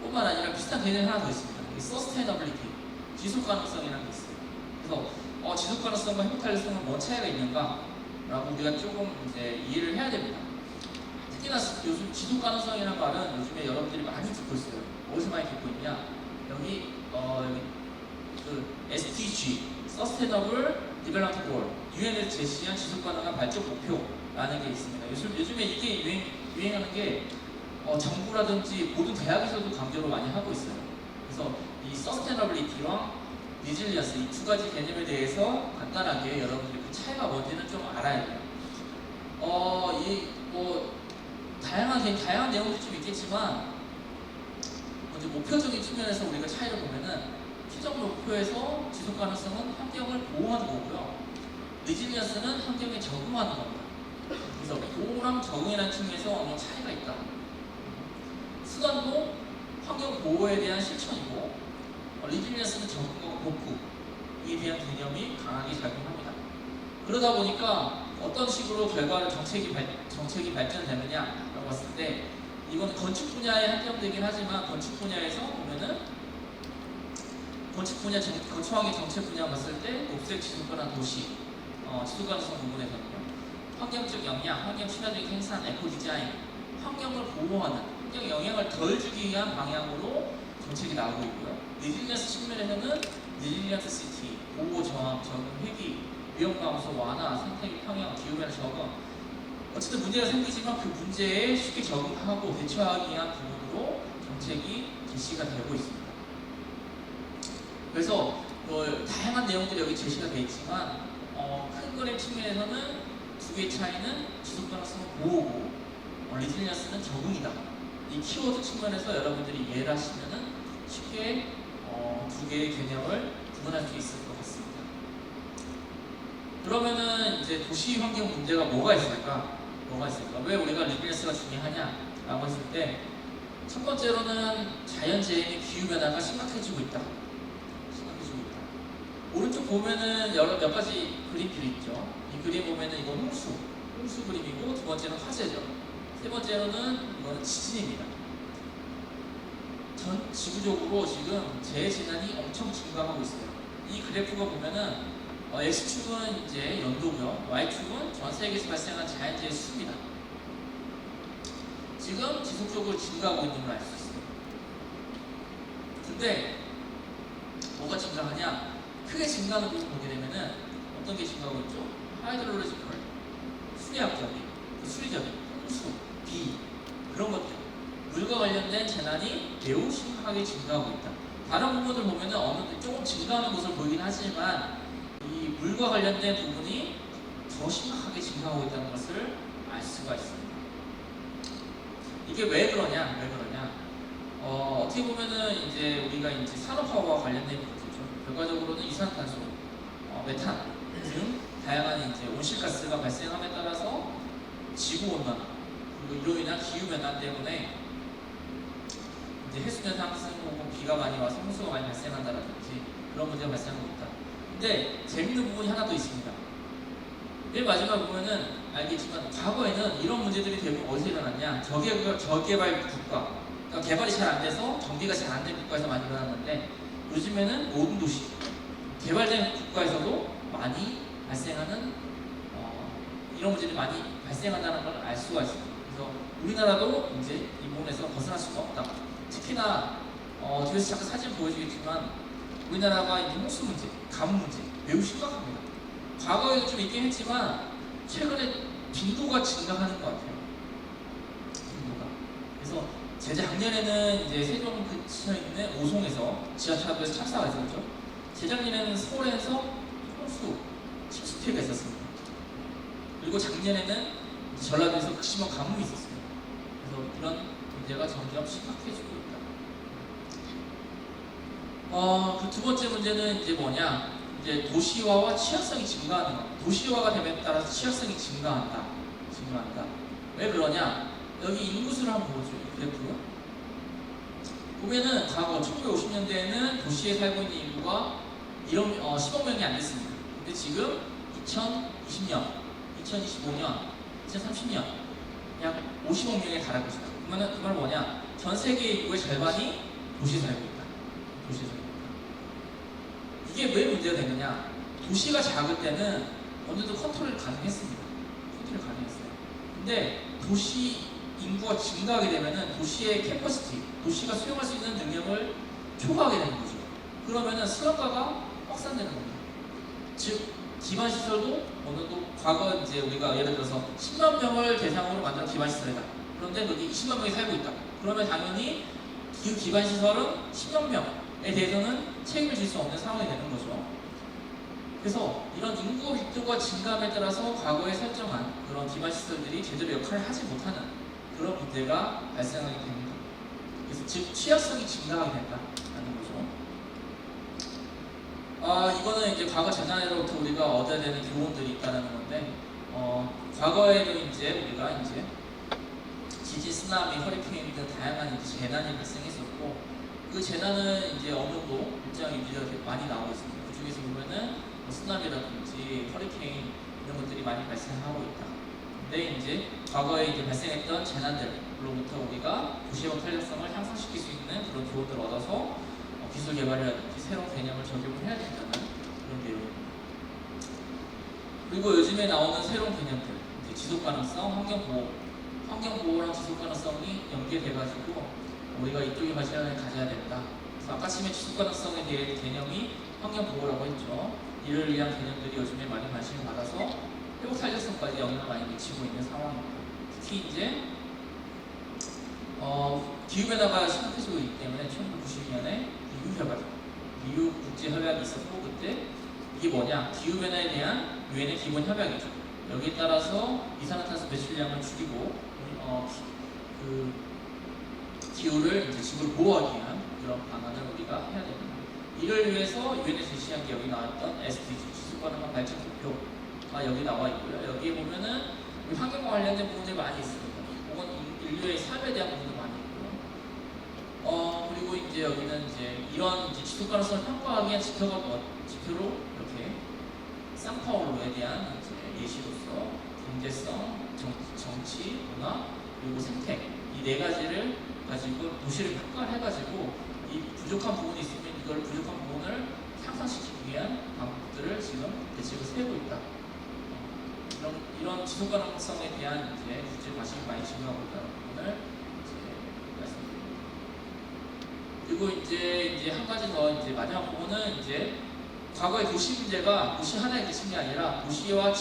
A: 뿐만 아니라 비슷한 개념이 하나 더 있습니다. Sustainability, 지속 가능성이라는 게 있어요. 그래서 지속 가능성과 회복 탄력성은 뭔 차이가 있는가라고 우리가 조금 이제 이해를 해야 됩니다. 특히나 요즘 지속 가능성이라는 말은 요즘에 여러분들이 많이 듣고 있어요. 어디서 많이 듣고 있냐? 여기 그 SDG, Sustainable Development Goal, 유엔에서 제시한 지속 가능한 발전 목표라는 게 있습니다. 요즘에 이게 유행하는 게 정부라든지 모든 대학에서도 강조를 많이 하고 있어요. 그래서 이 Sustainability랑 Resilience 이 2가지 개념에 대해서 간단하게 여러분들이 그 차이가 뭔지는 좀 알아야 돼요. 다양한 내용들이 좀 있겠지만 먼저 목표적인 측면에서 우리가 차이를 보면은 최종 목표에서 지속 가능성은 환경을 보호하는 거고요. 리질리언스는 환경에 적응하는 겁니다. 그래서 보호랑 적응이라는 측면에서 어느 차이가 있다. 수단도 환경 보호에 대한 실천이고 리질리언스는 적응과 복구에 대한 개념이 강하게 작용합니다. 그러다 보니까 어떤 식으로 결과를 정책이 발전되느냐라고 봤을 때 이건 건축 분야에 한정되긴 하지만 건축 분야에서 보면은 건축환경 정책 분야 봤을 때 녹색 지속가능 도시, 지속 가능성 부분에서는요. 환경적 영향, 환경 친화적인 생산, 에코 디자인, 환경을 보호하는, 환경 영향을 덜 주기 위한 방향으로 정책이 나오고 있고요. 리질리언스 측면에서는 리질리언스 시티, 보호 저항, 적응 회귀, 위험 감소 완화, 생태계 평형, 기후 변화 적응. 어쨌든 문제가 생기지만 그 문제에 쉽게 적응하고 대처하기 위한 부분으로 정책이 제시가 되고 있습니다. 그래서 다양한 내용들이 여기 제시가 되어 있지만 큰 그림 측면에서는 두 개의 차이는 지속 가능성은 보호고 리질리언스는 적응이다. 이 키워드 측면에서 여러분들이 이해를 하시면은 쉽게 두 개의 개념을 구분할 수 있을 것 같습니다. 그러면은 이제 도시 환경 문제가 뭐가 있을까? 왜 우리가 리질리언스가 중요하냐라고 했을 때 첫 번째로는 자연재해의 기후변화가 심각해지고 있다. 오른쪽 보면은 몇 가지 그림들이 있죠. 이 그림 보면은 이건 홍수 그림이고 두 번째는 화재죠. 세 번째로는 이건 지진입니다. 전 지구적으로 지금 재해재난이 엄청 증가하고 있어요. 이 그래프가 보면은 X축은 이제 연도고요. Y축은 전 세계에서 발생한 자연재해 수입니다. 지금 지속적으로 증가하고 있는 걸 알 수 있어요. 근데 뭐가 증가하냐? 크게 증가하는 부분 보게 되면은 어떤 게 증가하고 있죠? 하이드롤로지컬, 수리적인, 홍수, 비 그런 것들 물과 관련된 재난이 매우 심각하게 증가하고 있다. 다른 부분을 보면은 어느 조금 증가하는 것을 보이긴 하지만 이 물과 관련된 부분이 더 심각하게 증가하고 있다는 것을 알 수가 있습니다. 이게 왜 그러냐? 어떻게 보면은 이제 우리가 이제 산업화와 관련된 것이죠. 결과적으로는 이산탄소, 메탄 등 다양한 이제 온실가스가 발생함에 따라서 지구 온난화 그리고 이로 인한 기후 변화 때문에 이제 해수면 상승 혹은 비가 많이 와서 홍수가 많이 발생한다든지 그런 문제가 발생하고 있다. 근데 재밌는 부분이 하나 더 있습니다. 맨 마지막 보면은 알겠지만 과거에는 이런 문제들이 대부분 어디서 일어났냐? 저개발 국가, 그러니까 개발이 잘 안 돼서 정비가 잘 안 된 국가에서 많이 일어났는데 요즘에는 모든 도시, 개발된 국가에서도 많이 발생하는 이런 문제들이 많이 발생한다는 걸 알 수가 있습니다. 그래서 우리나라도 이제 이 부분에서 벗어날 수가 없다. 특히나 뒤에서 잠깐 사진 보여주겠지만 우리나라가 이제 홍수 문제, 가뭄 문제 매우 심각합니다. 과거에도 좀 있긴 했지만 최근에 빈도가 증가하는 것 같아요. 빈도가. 그래서 재작년에는 이제 세종 근처에 있는 오송에서 지하철에서 참사가 있었죠. 재작년에는 서울에서 홍수, 침수 피해가 있었습니다. 그리고 작년에는 전라도에서 극심한 가뭄이 있었어요. 그래서 이런 문제가 점점 심각해지고 있다. 그 두 번째 문제는 이제 뭐냐? 이제 도시화와 취약성이 증가하는 것. 도시화가 됨에 따라서 취약성이 증가한다. 왜 그러냐? 여기 인구수를 한번 보죠. 그래프요. 보면은 과거 1950년대에는 도시에 살고 있는 인구가 10억 명이 안 됐습니다. 근데 지금 2020년, 2025년, 2030년 약 50억 명에 달하고 있다. 그러면 그 말은 뭐냐? 전 세계 인구의 절반이 도시에 살고 있다. 이게 왜 문제가 되느냐? 도시가 작을 때는 어느 정도 컨트롤이 가능했습니다. 근데 도시 인구가 증가하게 되면은 도시의 캐퍼시티, 도시가 수용할 수 있는 능력을 초과하게 되는 거죠. 그러면은 수용가가 확산되는 겁니다. 즉 기반 시설도 어느 정도 과거 이제 우리가 예를 들어서 10만 명을 대상으로 만든 기반 시설이다. 그런데 거기 20만 명이 살고 있다. 그러면 당연히 그 기반 시설은 10만 명에 대해서는 책임을 질 수 없는 상황이 되는 거죠. 그래서 이런 인구 밀도가 증가함에 따라서 과거에 설정한 그런 기반 시설들이 제대로 역할을 하지 못하는 그런 문제가 발생하게 됩니다. 그래서 즉 취약성이 증가하게 된다는 거죠. 이거는 이제 과거 재난으로부터 우리가 얻어야 되는 교훈들이 있다는 건데, 과거에도 이제 우리가 이제 지진, 쓰나미, 허리케인 등 다양한 이제 재난이 발생했었고, 그 재난은 이제 어느 정도 일정한 유지가 많이 나오고 있습니다. 그 중에서 보면은 뭐 쓰나미라든지 허리케인 이런 것들이 많이 발생하고 있다. 근데 이제 과거에 이제 발생했던 재난들로부터 우리가 도시의 탄력성을 향상시킬 수 있는 그런 교훈을 얻어서 기술 개발이라든지 새로운 개념을 적용을 해야 된다는 그런 내용입니다. 그리고 요즘에 나오는 새로운 개념들, 이제 지속 가능성, 환경 보호랑 지속 가능성이 연계돼가지고 우리가 이쪽에 관심을 가져야 된다. 그래서 아까 처음에 지속 가능성에 대한 개념이 환경 보호라고 했죠. 이를 위한 개념들이 요즘에 많이 관심을 받아서 회복 탄력성까지 영향을 많이 미치고 있는 상황입니다. 특히 이제 기후 변화가 심각해지고 있기 때문에 1992년에 리우 국제 협약이 있었고, 그때 이게 뭐냐? 기후 변화에 대한 유엔의 기본 협약이죠. 여기에 따라서 이산화탄소 배출량을 줄이고 그 기후를 이제 지구를 보호하기 위한 그런 방안을 우리가 해야 됩니다. 이를 위해서 유엔에 제시한 게 여기 나왔던 SDG 지속 가능한 발전 목표가 여기 나와 있고요. 여기에 보면은 환경과 관련된 부분들이 많이 있습니다. 혹은 인류의 삶에 대한 부분도 많이 있고요. 그리고 이제 여기는 이제 이런 이제 지속 가능성을 평가하기 위한 지표로 이렇게 산파울로에 대한 이제 예시로서 경제성, 정치, 문화, 그리고 생태 이 네 가지를 가지고 도시를 평가를 해가지고 이 부족한 부분이 있으면 이걸 부족한 부분을 향상시키기 위한 방법들을 지금 대책을 세우고 있다. 이런 지속 가능성에 대한 이제 국제 관심이 많이 증가하고 있다는 부분을 이제 말씀드립니다. 그리고 이제 한 가지 더 이제 마지막 부분은 이제 과거의 도시 문제가 도시 하나에 그친 게 아니라 도시와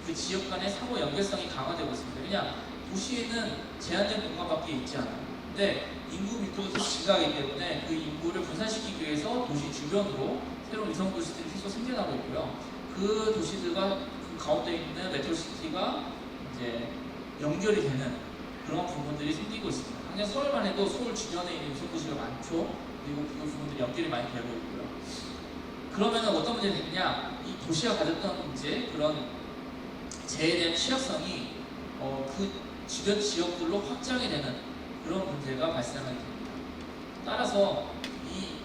A: 그 지역 간의 상호 연결성이 강화되고 있습니다. 왜냐? 도시에는 제한된 공간밖에 있지 않아요. 근데 인구 밀도가 계속 증가하기 때문에 그 인구를 분산시키기 위해서 도시 주변으로 새로운 위성 도시들이 계속 생겨나고 있고요. 그 도시들과 그 가운데 있는 메트로시티가 이제 연결이 되는 그런 부분들이 생기고 있습니다. 당장 서울만 해도 서울 주변에 있는 위성 도시가 많죠. 그리고 그 부분들이 연결이 많이 되고 있고요. 그러면 어떤 문제가 되느냐? 이 도시가 가졌던 문제, 그런 재해에 대한 취약성이 그 주변 지역들로 확장이 되는 그런 문제가 발생하게 됩니다. 따라서 이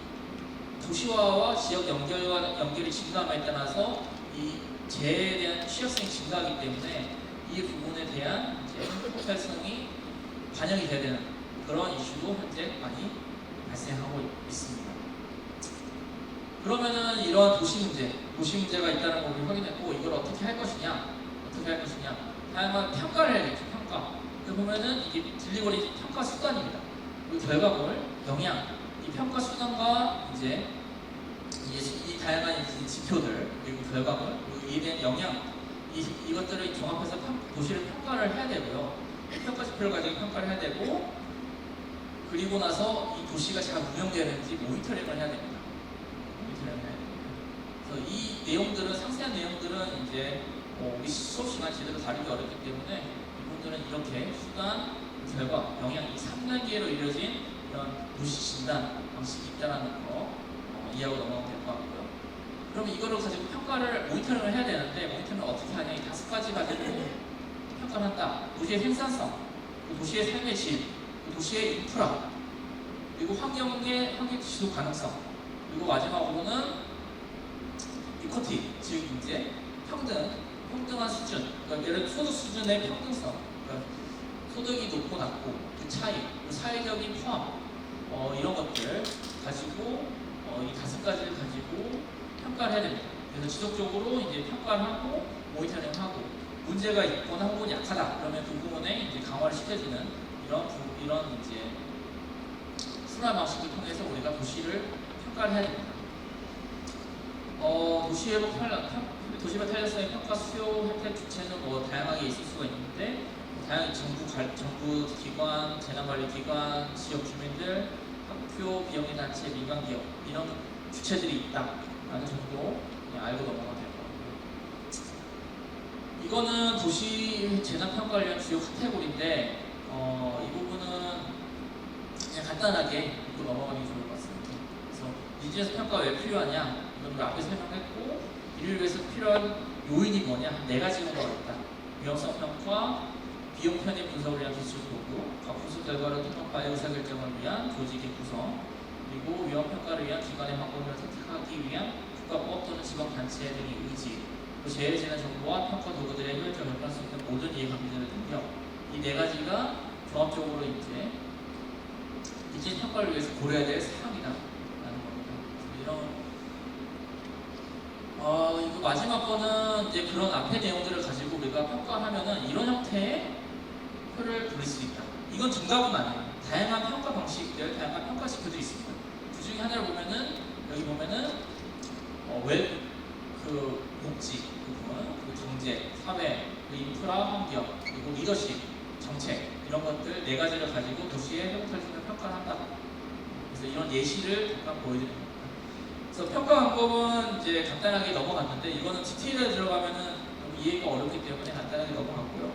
A: 도시화와 지역 연결이 증가함에 따라서 이 재해에 대한 취약성이 증가하기 때문에 이 부분에 대한 이제 폭발성이 반영이 돼야 되는 그런 이슈도 현재 많이 발생하고 있습니다. 그러면은 이러한 도시 문제가 있다는 걸 우리 확인했고, 이걸 어떻게 할 것이냐? 다양한 평가를 해야겠죠. 평가. 보면은 이게 딜리버리 평가 수단입니다. 그리고 결과물, 영향, 이 평가 수단과 이제 이 다양한 지표들, 그리고 결과물, 그리고 이에 대한 영향, 이것들을 종합해서 도시를 평가를 해야 되고요. 평가 지표를 가지고 평가를 해야 되고, 그리고 나서 이 도시가 잘 운영되는지 모니터링을 해야 됩니다. 그래서 이 내용들은, 상세한 내용들은 이제 우리 수업 시간 제대로 다루기 어렵기 때문에 이분들은 이렇게 수단, 결과, 영향 이 3단계로 이루어진 이런 도시 진단 방식이 있다는 거 이해하고 넘어가면 될 것 같고요. 그러면 이거를 가지고 모니터링을 해야 되는데, 모니터링을 어떻게 하냐? 이 5가지 가지고 평가를 한다. 도시의 생산성, 도시의 삶의 질, 도시의 인프라, 그리고 환경 지속 가능성, 그리고 마지막으로는 이코티, 즉 이제 평등한 수준, 그러니까 예를 들어 소득 수준의 평등성, 그러니까 소득이 높고 낮고 그 차이, 그 사회적인 포함, 이런 것들 가지고 이 5가지를 가지고 평가를 해야 됩니다. 그래서 지속적으로 이제 평가를 하고 모니터링하고 문제가 있거나 혹은 약하다 그러면 그 부분에 이제 강화를 시켜주는 이런 이제 순환 방식을 통해서 우리가 도시를 평가를 해야 됩니다. 도시회복 탄력성의 평가 수요 혜택 주체는 다양하게 있을 수가 있는데, 다양한 정부 기관, 재난관리기관, 지역 주민들, 학교, 비영리 단체, 민간 기업 이런 주체들이 있다라는 정도 그냥 알고 넘어가면 될 것 같고요. 이거는 도시 재난 평가를 위한 주요 카테고리인데 이 부분은 그냥 간단하게 읽고 넘어가는 게 좋을 것 같습니다. 그래서 니즈에서 평가가 왜 필요하냐? 이건 우리 앞에 설명했고 이를 위해서 필요한 요인이 뭐냐? 네 가지 정도가 있다. 위험성 평가, 비용 편의 분석을 위한 기술 도구, 각 분석 결과를 통합하여 의사결정을 위한 조직의 구성, 그리고 위험 평가를 위한 기관의 방법을 선택하기 위한 국가법 또는 지방단체 등의 의지, 또 재해재난 정보와 평가 도구들의 효율적으로 접근할 수 있는 모든 이해관계자의 능력, 이 네 가지가 종합적으로 이제 평가를 위해서 고려해야 될 사항이다라는 겁니다. 이런 이거 마지막 거는 이제 그런 앞의 내용들을 가지고 우리가 평가하면은 이런 형태의 표를 그릴 수 있다. 이건 정답은 아니에요. 다양한 평가 방식들, 다양한 평가 지표들이 있습니다. 그 중에 하나를 보면은 여기 보면은 그 복지 부분, 그 경제, 사회, 그 인프라, 환경, 그리고 리더십, 정책 이런 것들 네 가지를 가지고 도시의 회복탈출을 평가를 한다. 그래서 이런 예시를 잠깐 보여드립니다. 그래서 평가 방법은 이제 간단하게 넘어갔는데 이거는 디테일에 들어가면은 너무 이해가 어렵기 때문에 간단하게 넘어갔고요.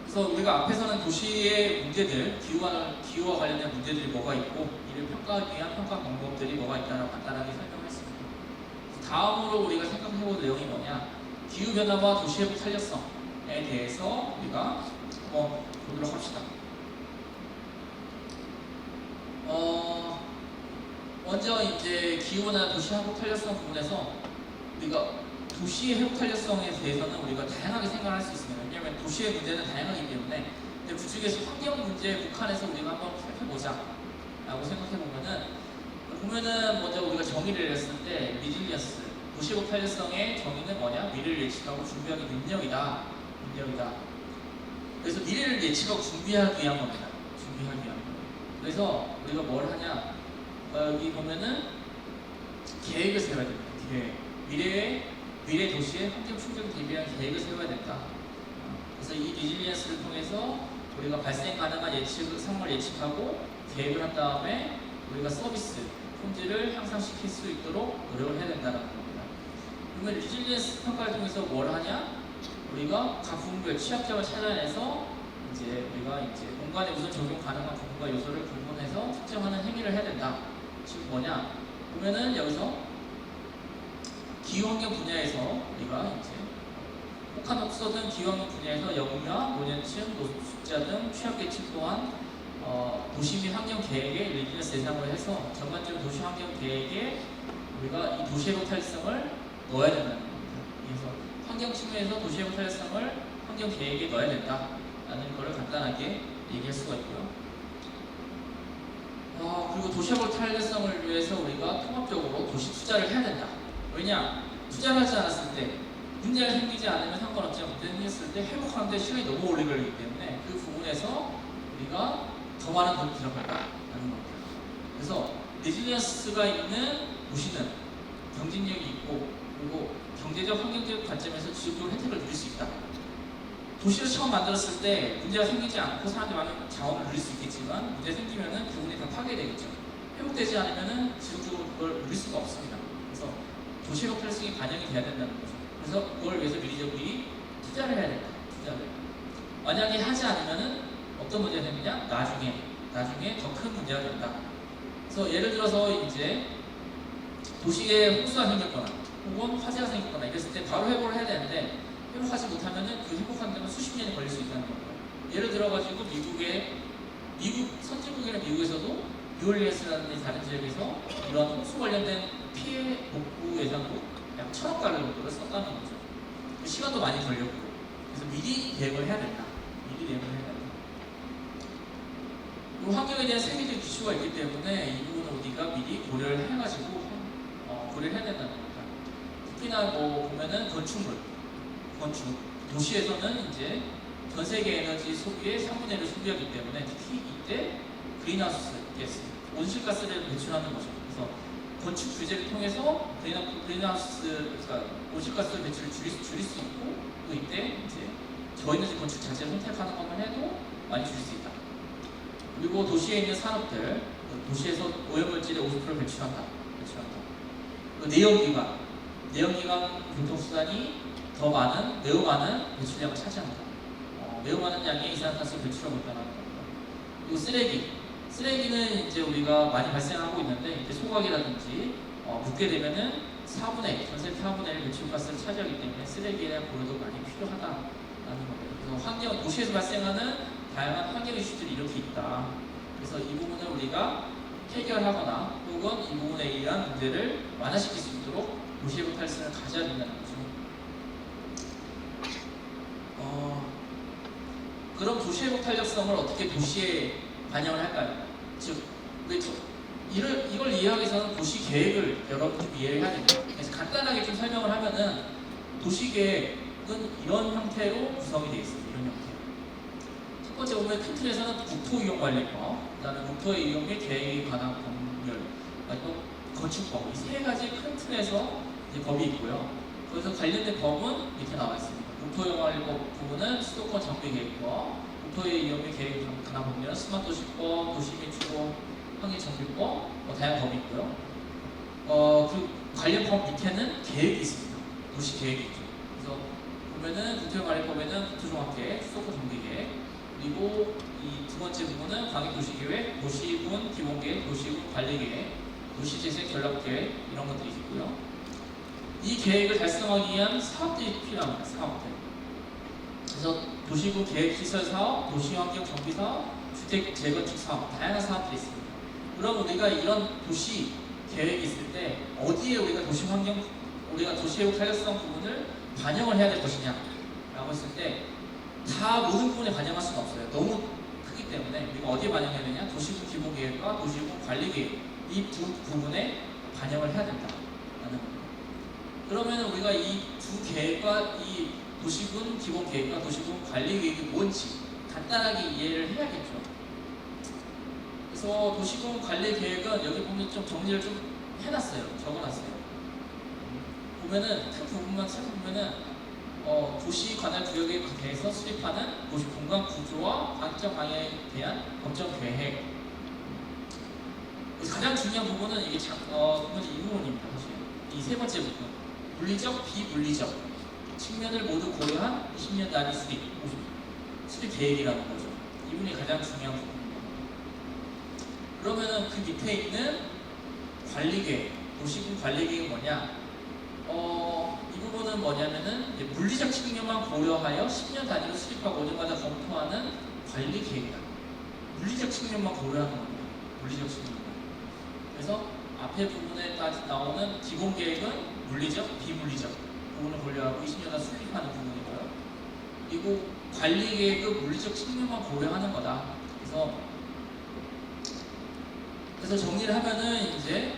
A: 그래서 우리가 앞에서는 도시의 문제들, 기후와 관련된 문제들이 뭐가 있고 이를 평가하기 위한 평가 방법들이 뭐가 있다라고 간단하게 설명했습니다. 다음으로 우리가 생각해볼 내용이 뭐냐? 기후 변화와 도시 회복 탄력성에 대해서 우리가 한번 보도록 합시다. 먼저 이제 기후나 도시 회복 탄력성 부분에서 우리가 도시의 회복 탄력성에 대해서는 우리가 다양하게 생각할 수 있습니다. 왜냐하면 도시의 문제는 다양하기 때문에 근데 그 중에서 환경 문제 북한에서 우리가 한번 살펴보자 라고 생각해 보면은 먼저 우리가 정의를 했을 때 리질리언스 도시 회복 탄력성의 정의는 뭐냐? 미래를 예측하고 준비하기 능력이다. 그래서 미래를 예측하고 준비하기 위한 겁니다. 준비하기 위한 거. 그래서 우리가 뭘 하냐? 여기 보면은 계획을 세워야 됩니다. 계획. 미래 도시의 환경 충격에 대비한 계획을 세워야 된다. 그래서 이 리질리언스를 통해서 우리가 발생 가능한 상황을 예측하고 계획을 한 다음에 우리가 서비스, 품질을 향상시킬 수 있도록 노력을 해야 된다는 겁니다. 그러면 리질리언스 평가를 통해서 뭘 하냐? 우리가 각 부분별 취약점을 찾아내서 우리가 공간에 우선 적용 가능한 부분과 요소를 구분해서 특정하는 행위를 해야 된다. 즉 뭐냐? 보면은 여기서 기후환경 분야에서 우리가 혹한 혹서든 기후환경 분야에서 영유아, 노년층, 노숙자 등 취약계층 또한 도시 및 환경 계획의 리질리언스 대상으로 해서 전반적인 도시 환경 계획에 우리가 이 도시 회복 탄력성을 넣어야 된다는 겁니다. 그래서 환경 측면에서 도시 회복 탄력성을 환경 계획에 넣어야 된다라는 것을 간단하게 얘기할 수가 있고요. 그리고 도시 회복 탄력성을 위해서 우리가 통합적으로 도시 투자를 해야 된다. 왜냐? 투자를 하지 않았을 때 문제가 생기지 않으면 상관없지만 문제가 생겼을 때 회복하는데 시간이 너무 오래 걸리기 때문에 그 부분에서 우리가 더 많은 돈을 들어간다는 겁니다. 그래서 레질리언스가 있는 도시는 경쟁력이 있고 그리고 경제적 환경적 관점에서 지속적으로 혜택을 누릴 수 있다. 도시를 처음 만들었을 때 문제가 생기지 않고 사람들이 많은 자원을 누릴 수 있겠지만 문제 생기면은 그 부분이 다 파괴되겠죠. 회복되지 않으면은 지속적으로 그걸 누릴 수가 없습니다. 그래서 도시 회복 탄력성이 반영이 돼야 된다는 거죠. 그래서 그걸 위해서 미리 투자를 해야 된다. 투자를. 만약에 하지 않으면은 어떤 문제가 생기냐? 나중에 더 큰 문제가 된다. 그래서 예를 들어서 도시에 홍수가 생겼거나 혹은 화재가 생겼거나 이랬을 때 바로 회복을 해야 되는데 회복하지 못하면은 그 회복하는 데는 수십 년이 걸릴 수 있다는 거예요. 예를 들어가지고 미국 선진국이나 미국에서도 뉴올리언스라는 다른 지역에서 이런 홍수 관련된 피해 복구 예산으로 약 1,000억 달러 정도를 썼다는 거죠. 시간도 많이 걸렸고 그래서 미리 계획을 해야 된다. 그리고 환경에 대한 세계적 기초가 있기 때문에 이 부분을 우리가 미리 고려를 해가지고 고려를 해야 된다는 겁니다. 특히나 보면은 건축 도시에서는 전 세계 에너지 소비의 3분의 1을 소비하기 때문에 특히 이때 그린하우스 가스, 온실가스를 배출하는 거죠. 그래서 건축 규제를 통해서 그러니까 온실가스 배출을 줄일 수 있고 또 이때 저에너지 건축 자체를 선택하는 것만 해도 많이 줄일 수 있다. 그리고 도시에 있는 산업들, 도시에서 오염물질의 50%를 배출한다. 그리고 내연기관 교통수단이 더 많은, 매우 많은 배출량을 차지합니다. 매우 많은 양의 이산화탄소 배출하고 있다는 겁니다. 그리고 쓰레기는 이제 우리가 많이 발생하고 있는데 이제 소각이라든지 묻게 되면은 4분의 1, 전체 4분의 1 배출가스를 차지하기 때문에 쓰레기에 대한 고려도 많이 필요하다라는 겁니다. 그래서 도시에서 발생하는 다양한 환경 이슈들이 이렇게 있다. 그래서 이 부분을 우리가 해결하거나 혹은 이 부분에 의한 문제를 완화시킬 수 있도록 도시의 탈선을 가져야 된다는 거죠. 그럼 도시의 탄력성을 어떻게 도시에 반영을 할까요? 즉, 이걸 이해하기 위해서는 도시 계획을 여러분들 이해를 해야 됩니다. 그래서 간단하게 좀 설명을 하면은 도시 계획은 이런 형태로 구성이 되어 있습니다. 이런 형태. 첫 번째 보면 큰 틀에서는 국토이용관리법, 그다음에 국토의 이용 및 계획에 관한 법률, 또 건축법, 이 세 가지 큰 틀에서 이제 법이 있고요. 그래서 관련된 법은 이렇게 나와 있습니다. 국토이용관리법 부분은 수도권 정비계획법, 국토의 이용 및 계획에 관한 법률은 스마트도시법, 도시 및 주거 환경정비법, 다양한 법이 있고요. 그 관련 법 밑에는 계획이 있습니다. 도시 계획이 있죠. 그래서 보면은 국토이용관리법에는 국토종합계획, 수도권 정비계획, 그리고 이 두 번째 부분은 광역도시계획, 도시군 기본계획, 도시군 관리계획, 도시재생 전략계획 이런 것들이 있고요. 이 계획을 달성하기 위한 사업들이 필요합니다. 사업들. 그래서 도시군 계획시설 사업, 도시환경 정비 사업, 주택 재건축 사업, 다양한 사업들이 있습니다. 그럼 우리가 이런 도시 계획이 있을 때 어디에 우리가 우리가 도시의 탄력성 부분을 반영을 해야 될 것이냐라고 했을 때 다 모든 부분에 반영할 수는 없어요. 너무 크기 때문에 우리가 어디에 반영해야 되냐? 도시군 기본계획과 도시군 관리계획 이 두 부분에 반영을 해야 된다라는 겁니다. 그러면 우리가 이 두 계획과 이 도시군 기본계획과 도시군 관리계획이 뭔지 간단하게 이해를 해야겠죠. 그래서 도시군 관리계획은 여기 보면 좀 정리를 좀 해놨어요. 적어놨어요. 보면은 큰 부분만 살펴보면은 도시 관할 구역에 대해서 수립하는 도시 공간 구조와 관적 방향에 대한 법정 계획. 가장 중요한 부분은 이게 이 부분입니다. 사실 이 세 번째 부분, 물리적, 비물리적 측면을 모두 고려한 20년 단위 수립 계획이라는 거죠. 이 부분이 가장 중요한 부분입니다. 그러면은 그 밑에 있는 관리계획, 도시군 관리계획은 뭐냐? 이 부분은 뭐냐면은 물리적 측면만 고려하여 10년 단위로 수립하고 5년마다 검토하는 관리계획이다. 물리적 측면만 고려하는 겁니다. 물리적 측면만. 그래서 앞에 부분에 나오는 기본계획은 물리적, 비물리적 부분을 고려하고 20년 단위 수립하는 부분이고요. 그리고 관리계획은 물리적 측면만 고려하는 거다. 그래서 정리를 하면은 이제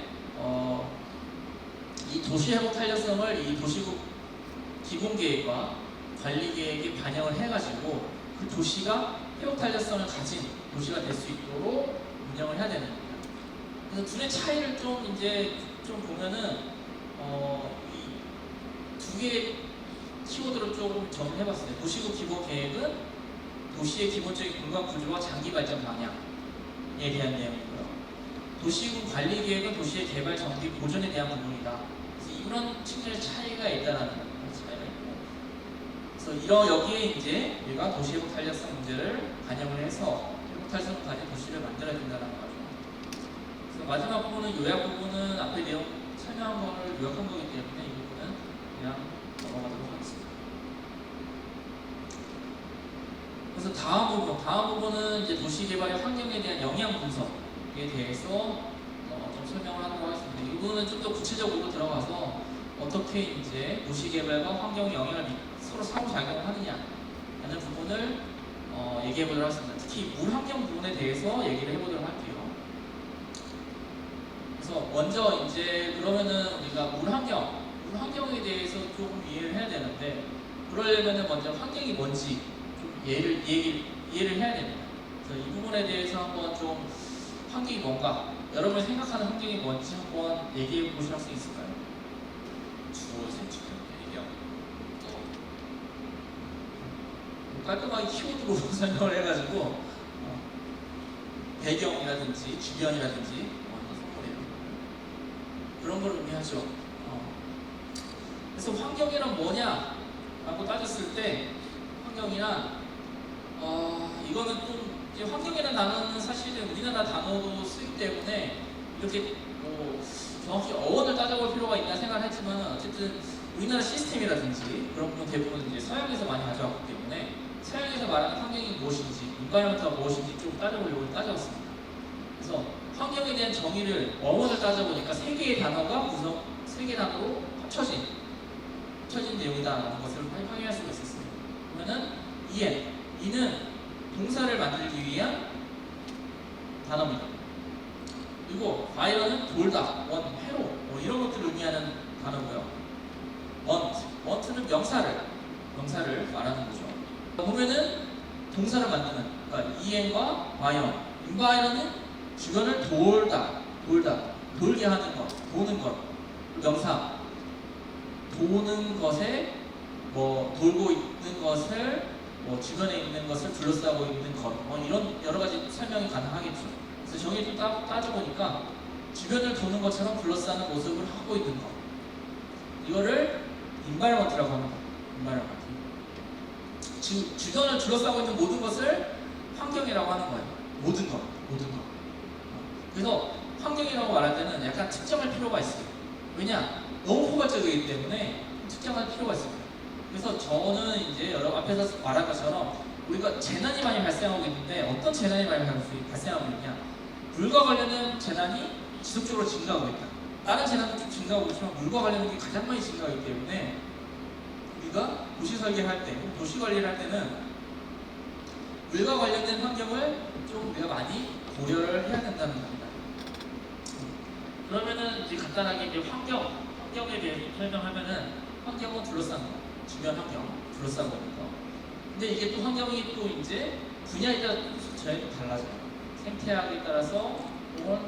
A: 이 도시회복 탄력성을 이 도시국 기본계획과 관리계획에 반영을 해가지고 그 도시가 회복 탄력성을 가진 도시가 될 수 있도록 운영을 해야 되는 겁니다. 그래서 둘의 차이를 좀 보면은 이 두 개의 키워드로 조금 정리해봤어요. 도시국 기본계획은 도시의 기본적인 공간 구조와 장기 발전 방향에 대한 내용이고요. 도시군 관리계획은 도시의 개발, 정비, 보존에 대한 부분이다. 이런 측면의 차이가 있다라는 차이가 있고, 그래서 여기에 이제 우리가 도시회복 탄력성 문제를 반영을 해서 회복 탄력성을 가진 도시를 만들어야 된다는 거죠. 그래서 마지막 부분은 요약 부분은 앞에 내용 설명한 거를 요약한 거기 때문에 이 부분은 그냥 넘어가도록 하겠습니다. 그래서 다음 부분은 이제 도시 개발의 환경에 대한 영향 분석에 대해서 좀 설명을 하도록 하겠습니다. 이 부분은 좀 더 구체적으로 들어가서 어떻게 이제 도시 개발과 환경의 영향을 서로 상호작용을 하느냐 라는 부분을 얘기해 보도록 하겠습니다. 특히 물 환경 부분에 대해서 얘기를 해보도록 할게요. 그래서 먼저 이제 그러면은 우리가 물 환경에 대해서 조금 이해를 해야 되는데, 그러려면은 먼저 환경이 뭔지 좀 이해를 해야 됩니다. 그래서 이 부분에 대해서 한번 좀 환경이 뭔가, 여러분이 생각하는 환경이 뭔지 한번 얘기해 보실 수 있을까요?
B: 주거 생축 배경,
A: 깔끔하게 키워드로 설명을 해가지고 배경이라든지 주변이라든지 그런 걸 의미하죠. 그래서 환경이란 뭐냐? 라고 따졌을 때 환경이란 이거는 좀 이제 환경이라는 단어는 사실은 우리나라 단어도 쓰기 때문에 이렇게 뭐 정확히 어원을 따져볼 필요가 있나 생각을 했지만 어쨌든 우리나라 시스템이라든지 그런 부분 대부분 이제 서양에서 많이 가져왔기 때문에 서양에서 말하는 환경이 무엇인지, 인바이런트가 무엇인지 좀 따져보려고 따져봤습니다. 그래서 환경에 대한 정의를 어원을 따져보니까 세 개의 단어가 세 개의 단어로 합쳐진 내용이다라는 것을 확인할 수가 있었습니다. 그러면은 이는 동사를 만들기 위한 단어입니다. 그리고 바이런은 돌다, 해로 뭐 이런 것들을 의미하는 단어고요. 원트는 명사를 말하는 거죠. 보면은 동사를 만드는, 그러니까 이엔과 바이런, 인바이런은 주변을 돌게 하는 것, 도는 것, 명사, 도는 것에 뭐 돌고 있는 것을 뭐 주변에 있는 것을 둘러싸고 있는 것, 뭐 이런 여러 가지 설명이 가능하겠죠. 그래서 정의 좀 따져보니까 주변을 도는 것처럼 둘러싸는 모습을 하고 있는 것, 이거를 인바이런먼트라고 합니다. 인바이런먼트. 주변을 둘러싸고 있는 모든 것을 환경이라고 하는 거예요. 모든 것. 그래서 환경이라고 말할 때는 약간 특정할 필요가 있어요. 왜냐? 너무 포괄적이기 때문에 특정할 필요가 있습니다. 그래서 저는 이제 여러 앞에서 말한 것처럼 우리가 재난이 많이 발생하고 있는데 어떤 재난이 많이 발생하고 있냐? 물과 관련된 재난이 지속적으로 증가하고 있다. 다른 재난도 좀 증가하고 있지만 물과 관련된 게 가장 많이 증가하기 때문에 우리가 도시 설계할 때, 도시 관리를 할 때는 물과 관련된 환경을 좀 우리가 많이 고려를 해야 된다는 겁니다. 그러면은 이제 간단하게 이제 환경에 대해서 설명하면은 환경은 둘러싼 거, 주변 환경, 둘러싸고 있는 거. 근데 이게 또 환경이 또 이제 분야에 따라 저희 또 달라져요. 생태학에 따라서 혹은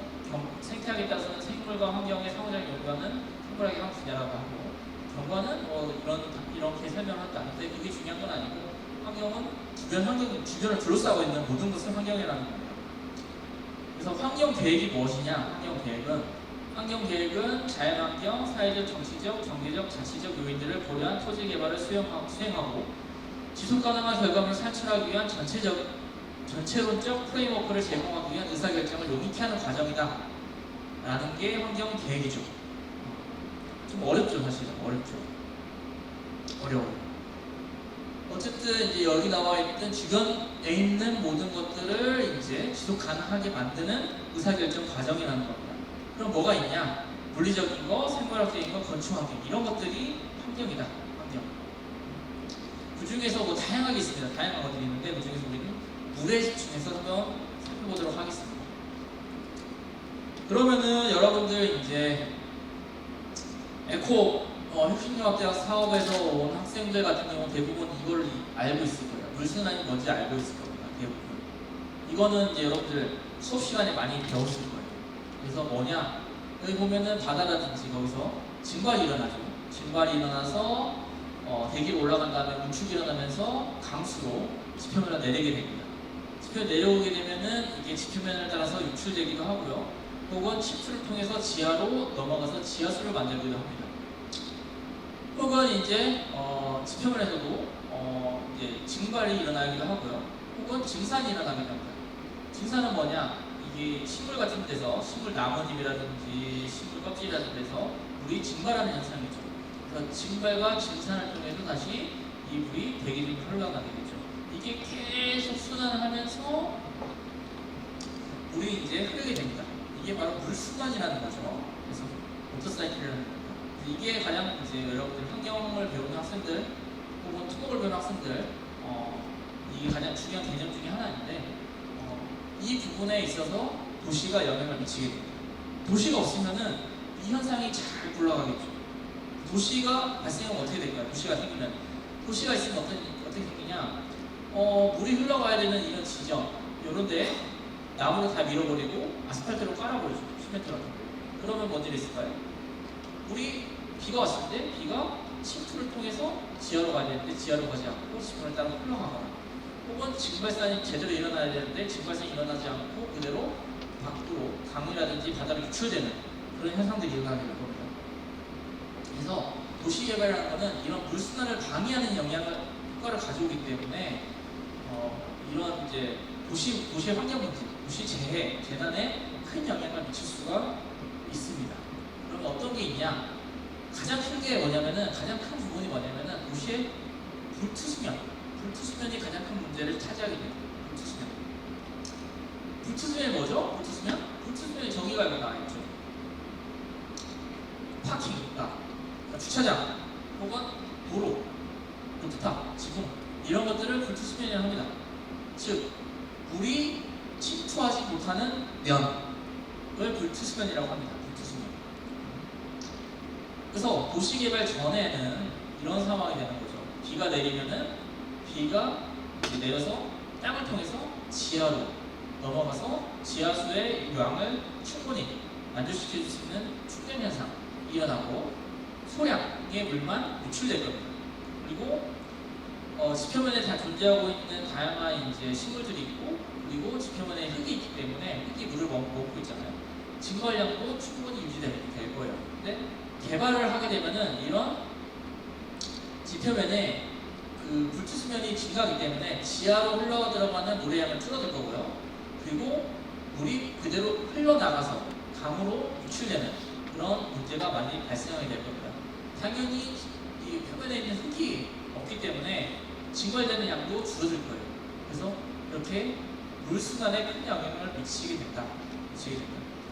A: 생태학에 따라서는 생물과 환경의 상호작용 연관은 생물학의 한 분야라고 하고 경관은 뭐 이렇게 설명한다. 근데 그게 중요한 건 아니고 환경은 주변을 둘러싸고 있는 모든 것을 환경이라는 겁니다. 그래서 환경 계획이 무엇이냐? 환경 계획은 자연환경, 사회적, 정치적, 경제적, 자치적 요인들을 고려한 토지 개발을 수행하고 지속 가능한 결과물을 산출하기 위한 전체론적 프레임워크를 제공하기 위한 의사결정을 용이케 하는 과정이다. 라는 게 환경 계획이죠. 좀 어렵죠, 사실은. 어려워요. 어쨌든 이제 여기 나와 있는 주변에 있는 모든 것들을 이제 지속 가능하게 만드는 의사결정 과정이라는 겁니다. 그럼 뭐가 있냐? 물리적인 거, 생물학적인 거, 건축 환경 이런 것들이 환경이다. 환경. 그 중에서 뭐 다양하게 있습니다. 다양한 것들이 있는데 그 중에서 우리는 물에 집중해서 한번 살펴보도록 하겠습니다. 그러면은 여러분들 이제 혁신융합대학 사업에서 온 학생들 같은 경우는 대부분 이걸 알고 있을 거예요. 물순환이 뭔지 알고 있을 겁니다. 대부분. 이거는 이제 여러분들 수업 시간에 많이 배웠을 거예요. 그래서 뭐냐? 여기 보면은 바다라든지 거기서 증발이 일어나죠. 증발이 일어나서 대기로 올라간 다음에 우축이 일어나면서 강수로 지표면을 내리게 됩니다. 지표 내려오게 되면은 이게 지표면을 따라서 유출되기도 하고요. 혹은 침투를 통해서 지하로 넘어가서 지하수를 만들기도 합니다. 혹은 이제 지표면에서도 이제 증발이 일어나기도 하고요. 혹은 증산이 일어나기도 합니다. 증산은 뭐냐? 이게 식물 같은 데서, 식물 나뭇잎이라든지 식물 껍질이라는 데서 물이 증발하는 현상이죠. 그래서 증발과 증산을 통해서 다시 이 물이 대기 중에 흘러가게 되죠. 이게 계속 순환을 하면서 물이 이제 흐르게 됩니다. 이게 바로 물순환이라는 거죠. 그래서 워터사이클이라는 겁니다. 이게 가장 이제 여러분들 환경을 배우는 학생들 혹은 토목을 배우는 학생들 이게 가장 중요한 개념 중에 하나인데 이 부분에 있어서 도시가 영향을 미치게 됩니다. 도시가 없으면은 이 현상이 잘 굴러가겠죠. 도시가 발생하면 어떻게 될까요? 도시가 생기면 도시가 있으면 어떻게 생기냐? 물이 흘러가야 되는 이런 지점, 이런데 나무를 다 밀어버리고 아스팔트로 깔아버리죠. 시멘트로. 그러면 뭔 일이 있을까요? 물이 비가 왔을 때 비가 침투를 통해서 지하로 가야 되는데 지하로 가지 않고 지면을 따라 흘러가거나 혹은 증발산이 제대로 일어나야 되는데 증발산이 일어나지 않고 그대로 밖으로 강이라든지 바다로 유출되는 그런 현상들이 일어나게 될 겁니다. 그래서 도시 개발이라는 거는 이런 물순환을 방해하는 효과를 가져오기 때문에 이런 이제 도시의 환경 문제, 도시 재난에 큰 영향을 미칠 수가 있습니다. 그럼 어떤 게 있냐? 가장 큰 게 뭐냐면은 가장 큰 부분이 뭐냐면은 도시의 불투수면이 가장 큰 문제를 차지하게 돼요. 불투수면이 뭐죠? 불투수면이 저기가 여기 나와 있죠. 파킹, 그러니까 주차장, 혹은 도로, 루프탑, 지붕 이런 것들을 불투수면이라고 합니다. 즉, 물이 침투하지 못하는 면을 불투수면이라고 합니다. 불투수면. 그래서 도시개발 전에는 이런 상황이 되는 거죠. 비가 내리면은 비가 이제 내려서 땅을 통해서 지하로 넘어가서 지하수의 요양을 충분히 만족시킬 수 있는 축전 현상이 일어나고 소량의 물만 유출될 겁니다. 그리고 지표면에 다 존재하고 있는 다양한 이제 식물들이 있고 그리고 지표면에 흙이 있기 때문에 흙이 물을 먹고 있잖아요. 증거량도 충분히 유지될 거예요. 근데 개발을 하게 되면은 이런 지표면에 그 불투수면이 증가하기 때문에 지하로 흘러 들어가는 물의 양을 줄어들 거고요. 그리고 물이 그대로 흘러나가서 강으로 유출되는 그런 문제가 많이 발생하게 될 겁니다. 당연히 이 표면에 있는 흙이 없기 때문에 증발되는 양도 줄어들 거예요. 그래서 이렇게 물순환에 큰 영향을 미치게 된다.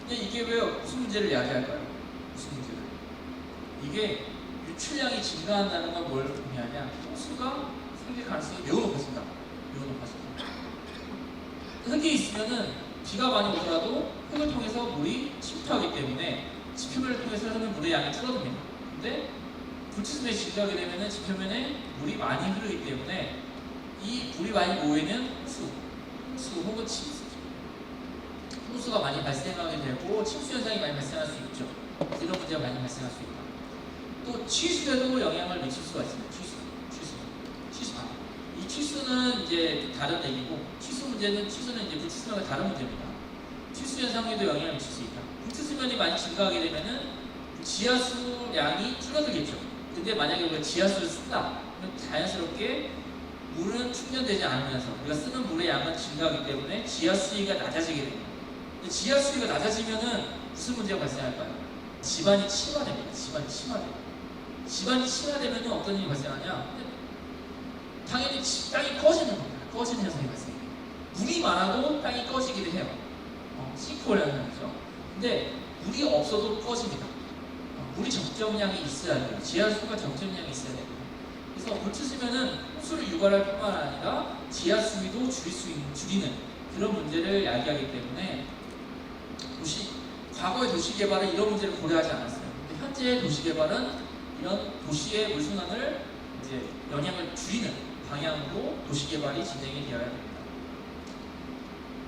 A: 근데 이게 왜 무슨 문제를 야기할까요? 무슨 문제를? 이게 유출량이 증가한다는 건 뭘 의미하냐? 호수가 생길 가능성이 매우 높아진다. 흙이 있으면은 비가 많이 오더라도 흙을 통해서 물이 침투하기 때문에 지표면을 통해서 흐르는 물의 양이 줄어듭니다. 근데 불투수면이 증가하게 되면은 지표면에 물이 많이 흐르기 때문에 이 물이 많이 모이는 홍수 혹은 침수, 홍수가 많이 발생하게 되고 침수 현상이 많이 발생할 수 있죠. 이런 문제가 많이 발생할 수 있다. 또 취수에도 영향을 미칠 수가 있습니다. 취수. 이 취수는 이제 다른 얘기고 취수는 이제 불투수면과 다른 문제입니다. 취수 현상에도 영향을 미칠 수 있다. 불투수면이 많이 증가하게 되면은 지하수량이 줄어들겠죠. 근데 만약에 우리가 지하수를 쓴다, 그러면 자연스럽게 물은 충전되지 않으면서 우리가 쓰는 물의 양은 증가하기 때문에 지하수위가 낮아지게 됩니다. 근데 지하수위가 낮아지면은 무슨 문제가 발생할까요? 집안이 침하됩니다. 집안이 침하되면 어떤 일이 발생하냐? 당연히 땅이 꺼지는 겁니다. 꺼지는 현상이 발생해요. 물이 많아도 땅이 꺼지기도 해요. 싱크홀이라는 거죠. 근데 물이 없어도 꺼집니다. 물이 적정량이 있어야 돼요. 지하수가 적정량이 있어야 됩니다. 그래서 불투수면은 호수를 유발할 뿐만 아니라 지하수위도 줄이는 그런 문제를 야기하기 때문에 과거의 도시개발은 이런 문제를 고려하지 않았어요. 근데 현재의 도시개발은 이런 도시의 물순환을 이제 영향을 줄이는 방향으로 도시개발이 진행이 되어야 됩니다.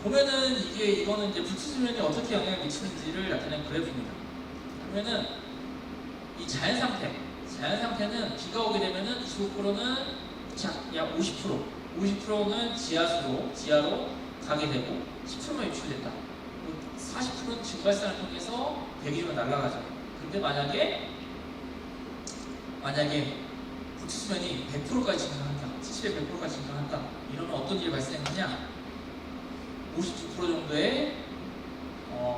A: 보면은 이거는 이제 불투수면이 어떻게 영향을 미치는지를 나타낸 그래프입니다. 보면은 이 자연 상태는 비가 오게 되면은 25%는 약 50%는 지하로 가게 되고 10%만 유출된다. 40%는 증발산을 통해서 배기로 날아가죠. 근데 만약에 불투수면이 100%까지 증가한다, 100%까지 증가한다. 이러면 어떤 일이 발생하냐? 59% 정도의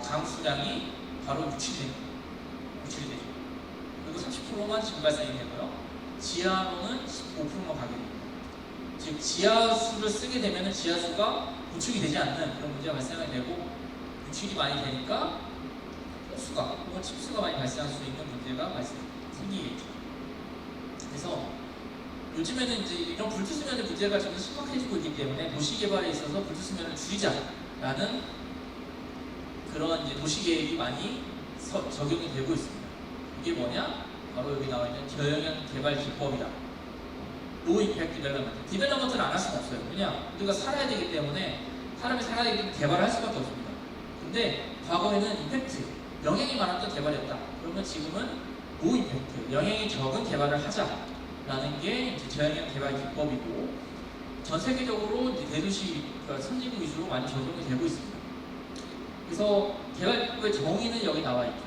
A: 강수량이 바로 유출이 되죠. 그리고 30%만 증발산이 되고요. 지하로는 15%만 가게 됩니다. 즉 지하수를 쓰게 되면 지하수가 보충이 되지 않는 그런 문제가 발생하게 되고 유출이 많이 되니까 호수가 혹은 침수가 많이 발생할 수 있는 문제가 생기겠죠. 그래서 요즘에는 이제 이런 불투수면의 문제가 점점 심각해지고 있기 때문에 도시개발에 있어서 불투수면을 줄이자라는 그런 이제 도시계획이 많이 적용이 되고 있습니다. 이게 뭐냐? 바로 여기 나와 있는 저영향 개발 기법이다. 로우 임팩트 디벨롭먼트. 디벨롭먼트를 안 할 수는 없어요. 왜냐? 우리가 살아야 되기 때문에 사람이 살아야 되기 때문에 개발을 할 수밖에 없습니다. 근데 과거에는 임팩트, 영향이 많았던 개발이었다. 그러면 지금은 로우 임팩트, 영향이 적은 개발을 하자라는 게 이제 저영향 개발 기법이고 전 세계적으로 이제 대도시 선진국 위주로 많이 적용이 되고 있습니다. 그래서 개발 기법의 정의는 여기 나와 있죠.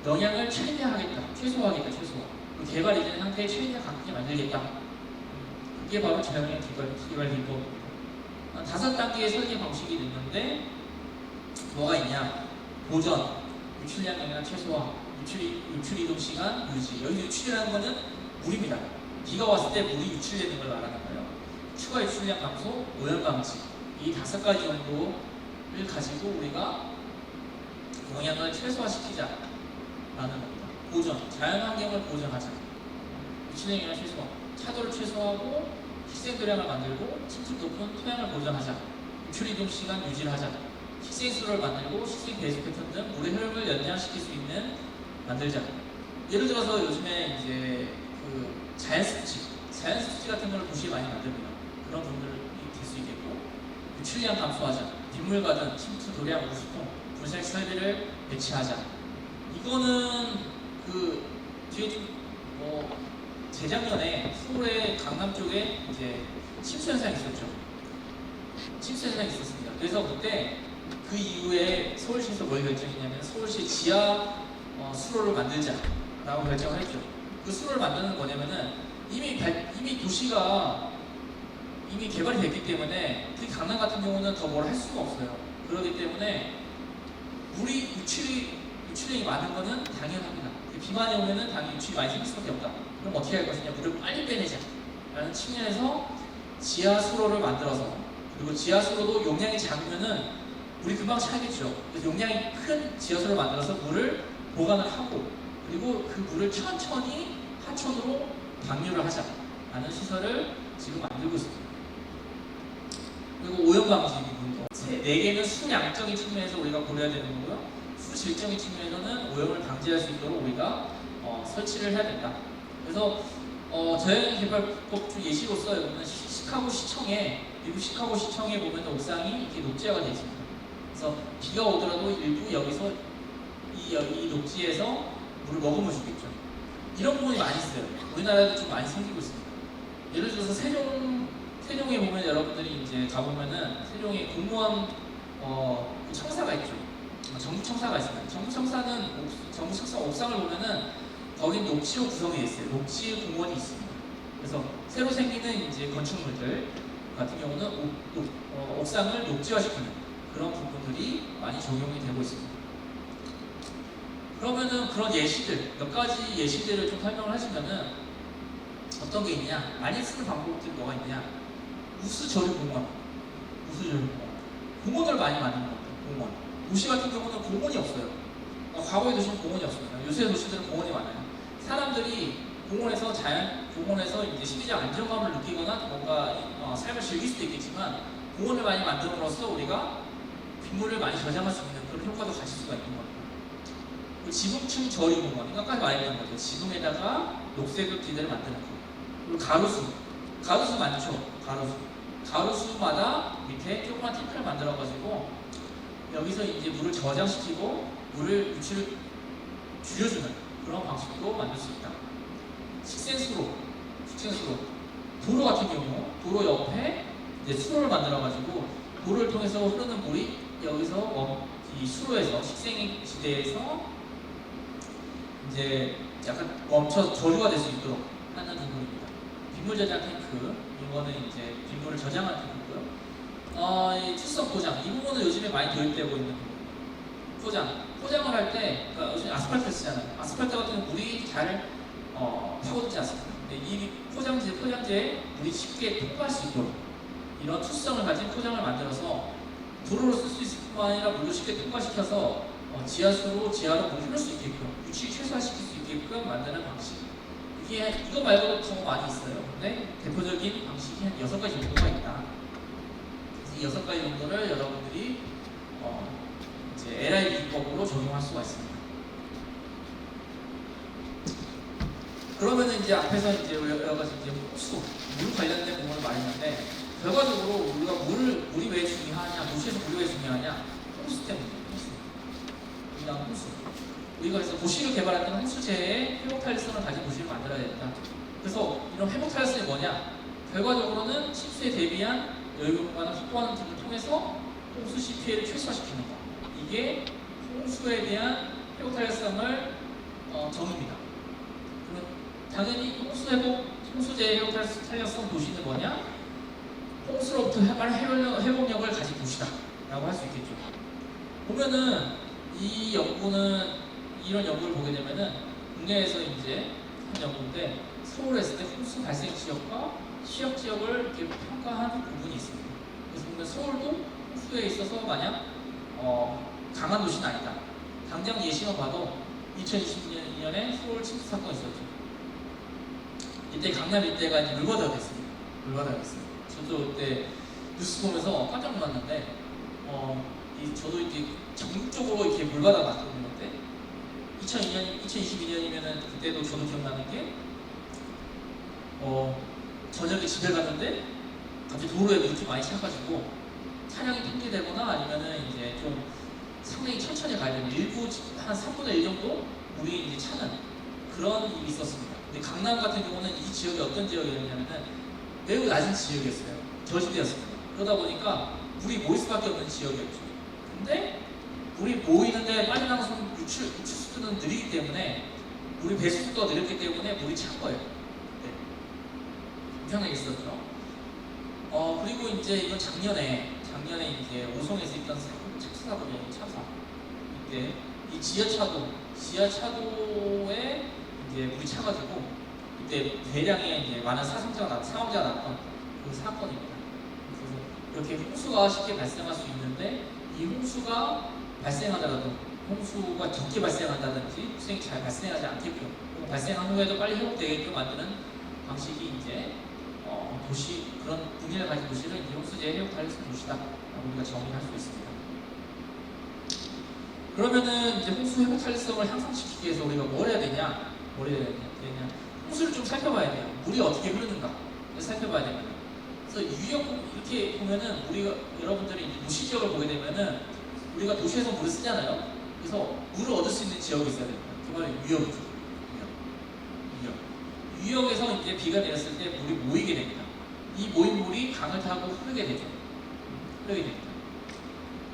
A: 영향을 최대화하겠다, 최소화하겠다, 최소화. 개발 이전 상태에 최대한 가깝게 만들겠다. 그게 바로 저영향 개발 기법입니다. 5단계의 설계 방식이 있는데 뭐가 있냐? 보전, 유출량 영향 최소화, 유출 이동 시간 유지. 여기 유출이라는 거는 물입니다. 비가 왔을 때 물이 유출되는 걸 말하는 거예요. 추가 유출량 감소, 오염 방지. 이 5가지 정도를 가지고 우리가 영향을 최소화시키자라는 겁니다. 보전, 자연환경을 보전하자. 유출량 영향 최소화, 차도를 최소화하고 식생도량을 만들고 침투 높은 토양을 보전하자. 유출 이동 시간 유지를 하자. 식생수를 만들고 식생 배수 패턴 등 물의 흐름을 연장시킬 수 있는 만들자. 예를 들어서 요즘에 이제 그 자연습지 같은 걸 도시에 많이 만듭니다. 그런 분들이 될 수 있겠고, 유출량 감소하자. 빗물 가든 침투 도량 우수통 분쇄 설비를 배치하자. 이거는 그 뒤에 재작년에 서울의 강남 쪽에 이제 침수 현상이 있었죠. 침수 현상이 있었습니다. 그래서 그때 그 이후에 서울시에서 뭘 결정했냐면 서울시 지하 수로를 만들자라고 결정을 했죠. 그 수로를 만드는 뭐냐면은 이미 도시가 이미 개발이 됐기 때문에 특히 강남 같은 경우는 더 뭘 할 수가 없어요. 그렇기 때문에 물이 유출량이 많은 거는 당연합니다. 비만이 오면은 당연히 유출이 많이 생길 수밖에 없다. 그럼 어떻게 할 것이냐? 물을 빨리 빼내자 라는 측면에서 지하 수로를 만들어서, 그리고 지하 수로도 용량이 작으면은 물이 금방 차겠죠. 그래서 용량이 큰 지하 수로를 만들어서 물을 보관을 하고, 그리고 그 물을 천천히 하천으로 방류를 하자 라는 시설을 지금 만들고 있습니다. 그리고 오염 방지 부분도 4개는 수량적인 측면에서 우리가 고려해야 되는 거고요. 수질적인 측면에서는 오염을 방지할 수 있도록 우리가 설치를 해야 된다. 그래서 저영개발법 중 예시로서 여러분 시카고 시청에, 미국 시카고 시청에 보면 옥상이 이렇게 녹지화가 되어 있습니다. 그래서 비가 오더라도 일부 여기서 이 녹지에서 물을 머금어 주겠죠. 이런 부분이 많이 있어요. 우리나라에도 좀 많이 생기고 있습니다. 예를 들어서 세종에 보면 여러분들이 이제 가보면은 세종에 공무원 청사가 있죠. 정부 청사가 있습니다. 정부 청사 옥상을 보면은 거기 녹지로 구성이 되어 있어요. 녹지 공원이 있습니다. 그래서 새로 생기는 이제 건축물들 같은 경우는 옥상을 녹지화시키는 그런 부분들이 많이 적용이 되고 있습니다. 그러면은 그런 예시들, 몇 가지 예시들을 좀 설명을 하시면은 어떤 게 있냐? 많이 쓰는 방법들이 뭐가 있냐? 우수저류공원. 공원을 많이 만드는 겁니다. 공원. 도시 같은 경우는 공원이 없어요. 과거의 도시는 공원이 없습니다. 요새 도시들은 공원이 많아요. 사람들이 공원에서 이제 심리적 안정감을 느끼거나 뭔가 삶을 즐길 수도 있겠지만, 공원을 많이 만듦으로써 우리가 빗물을 많이 저장할 수 있는 그런 효과도 가질 수가 있는 겁니다. 지붕층 저류공원, 아까 말했던 거죠. 지붕에다가 녹색을 기대를 만드는 거. 그리고 가로수 많죠. 가로수마다 밑에 조그만 탱크를 만들어가지고 여기서 이제 물을 저장시키고 물을 유출을 줄여주는 그런 방식으로 만들 수 있다. 식생수로 도로 같은 경우 도로 옆에 이제 수로를 만들어가지고 도로를 통해서 흐르는 물이 여기서 이 수로에서 식생지대에서 이제 약간 멈춰 저류가 될 수 있도록 하는 부분입니다. 빗물 저장 탱크, 이거는 이제 빗물을 저장하는 탱크고요. 이 투석 포장, 이 부분은 요즘에 많이 도입되고 있는 부분입니다. 포장을 할 때, 그러니까 요즘 아스팔트 쓰잖아요. 아스팔트 같은 경우 물이 잘 파고들지 않습니다. 근데 이 포장재에 물이 쉽게 통과할 수 있도록 이런 투성을 가진 포장을 만들어서 도로로 쓸 수 있을 뿐만 아니라 물을 쉽게 통과시켜서 지하로 물 흐를 수 있게끔, 유출이 최소화시킬 수 있게끔 만드는 방식. 이거 말고도 더 많이 있어요. 근데 대표적인 방식이 한 6가지 정도가 있다. 그래서 이 6가지 정도를 여러분들이 이제 LI 기법으로 적용할 수가 있습니다. 그러면은 이제 앞에서 이제 여러 가지 이제 물 관련된 부분을 말했는데, 결과적으로 우리가 물이 왜 중요하냐, 도시에서 물이 왜 중요하냐, 홍수 때문입니다. 홍수. 우리가 그래서 도시를 개발할 때는 홍수재의 회복 탄력성을 가진 도시를 만들어야 된다. 그래서 이런 회복 탄력성이 뭐냐? 결과적으로는 침수에 대비한 여유 공간을 확보하는 등을 통해서 홍수 시 피해를 최소화시키는 것. 이게 홍수에 대한 회복 탄력성을 정입니다. 그러면 당연히 홍수재 해역 탄력성 도시는 뭐냐? 홍수로부터 회복력을 가진 도시다라고 할 수 있겠죠. 보면은 이 연구는 이런 연구를 보게 되면은 국내에서 이제 한 연구인데 서울에 있을 때 홍수 발생 지역과 취약 지역을 이렇게 평가한 부분이 있습니다. 그래서 보면 서울도 홍수에 있어서 마냥 강한 도시는 아니다. 당장 예시만 봐도 2022년에 서울 침수 사건이 있었죠. 이때 강남 일대가 이제 물바다가 됐습니다. 물바다가 됐습니다. 저도 그때 뉴스 보면서 깜짝 놀랐는데, 저도 이제 전국적으로 이렇게 물바다가 났거든요. 그때 2022년이면은 그때도 저도 기억나는 게, 저녁에 집에 갔는데 갑자기 도로에 물이 좀 많이 차가지고 차량이 팽개되거나 아니면은 이제 좀 상당히 천천히 가야 되는 일부 한 3분의 1 정도 물이 이제 차는 그런 일이 있었습니다. 근데 강남 같은 경우는 이 지역이 어떤 지역이었냐면은 매우 낮은 지역이었어요. 저지대였습니다. 그러다 보니까 물이 모일 수밖에 없는 지역이었죠. 근데 물이 모이는데 빠져나가는 유출 수준은 느리기 때문에 물이 배수 속도가 느렸기 때문에 물이 찬 거예요. 네. 엄청나게 있었죠. 그리고 이제 이건 작년에 이제 오송에서 있던 착사거든요. 차사. 이때 이 지하차도에 이제 물이 차가지고 이때 대량의 이제 많은 사망자가 났던 그 사건입니다. 그래서 이렇게 홍수가 쉽게 발생할 수 있는데 이 홍수가 발생하더라도 홍수가 적게 발생한다든지 수생이 잘 발생하지 않게끔 발생한 후에도 빨리 회복되게끔 만드는 방식이 이제 도시 그런 분위기를 가진 도시를 이제 홍수재 해역 탄력성 도시다라고 우리가 정의할 수 있습니다. 그러면은 이제 홍수 회복 탄력성을 향상시키기 위해서 우리가 뭘 해야 되냐? 홍수를 좀 살펴봐야 돼요. 물이 어떻게 흐르는가 살펴봐야 됩니다. 그래서 유역 이렇게 보면은 우리가 여러분들이 이제 도시 지역을 보게 되면은 우리가 도시에서 물을 쓰잖아요. 그래서 물을 얻을 수 있는 지역이 있어야 됩니다. 그 말은 유역이죠. 유역에서 이제 비가 내렸을 때 물이 모이게 됩니다. 이 모인 물이 강을 타고 흐르게 되죠.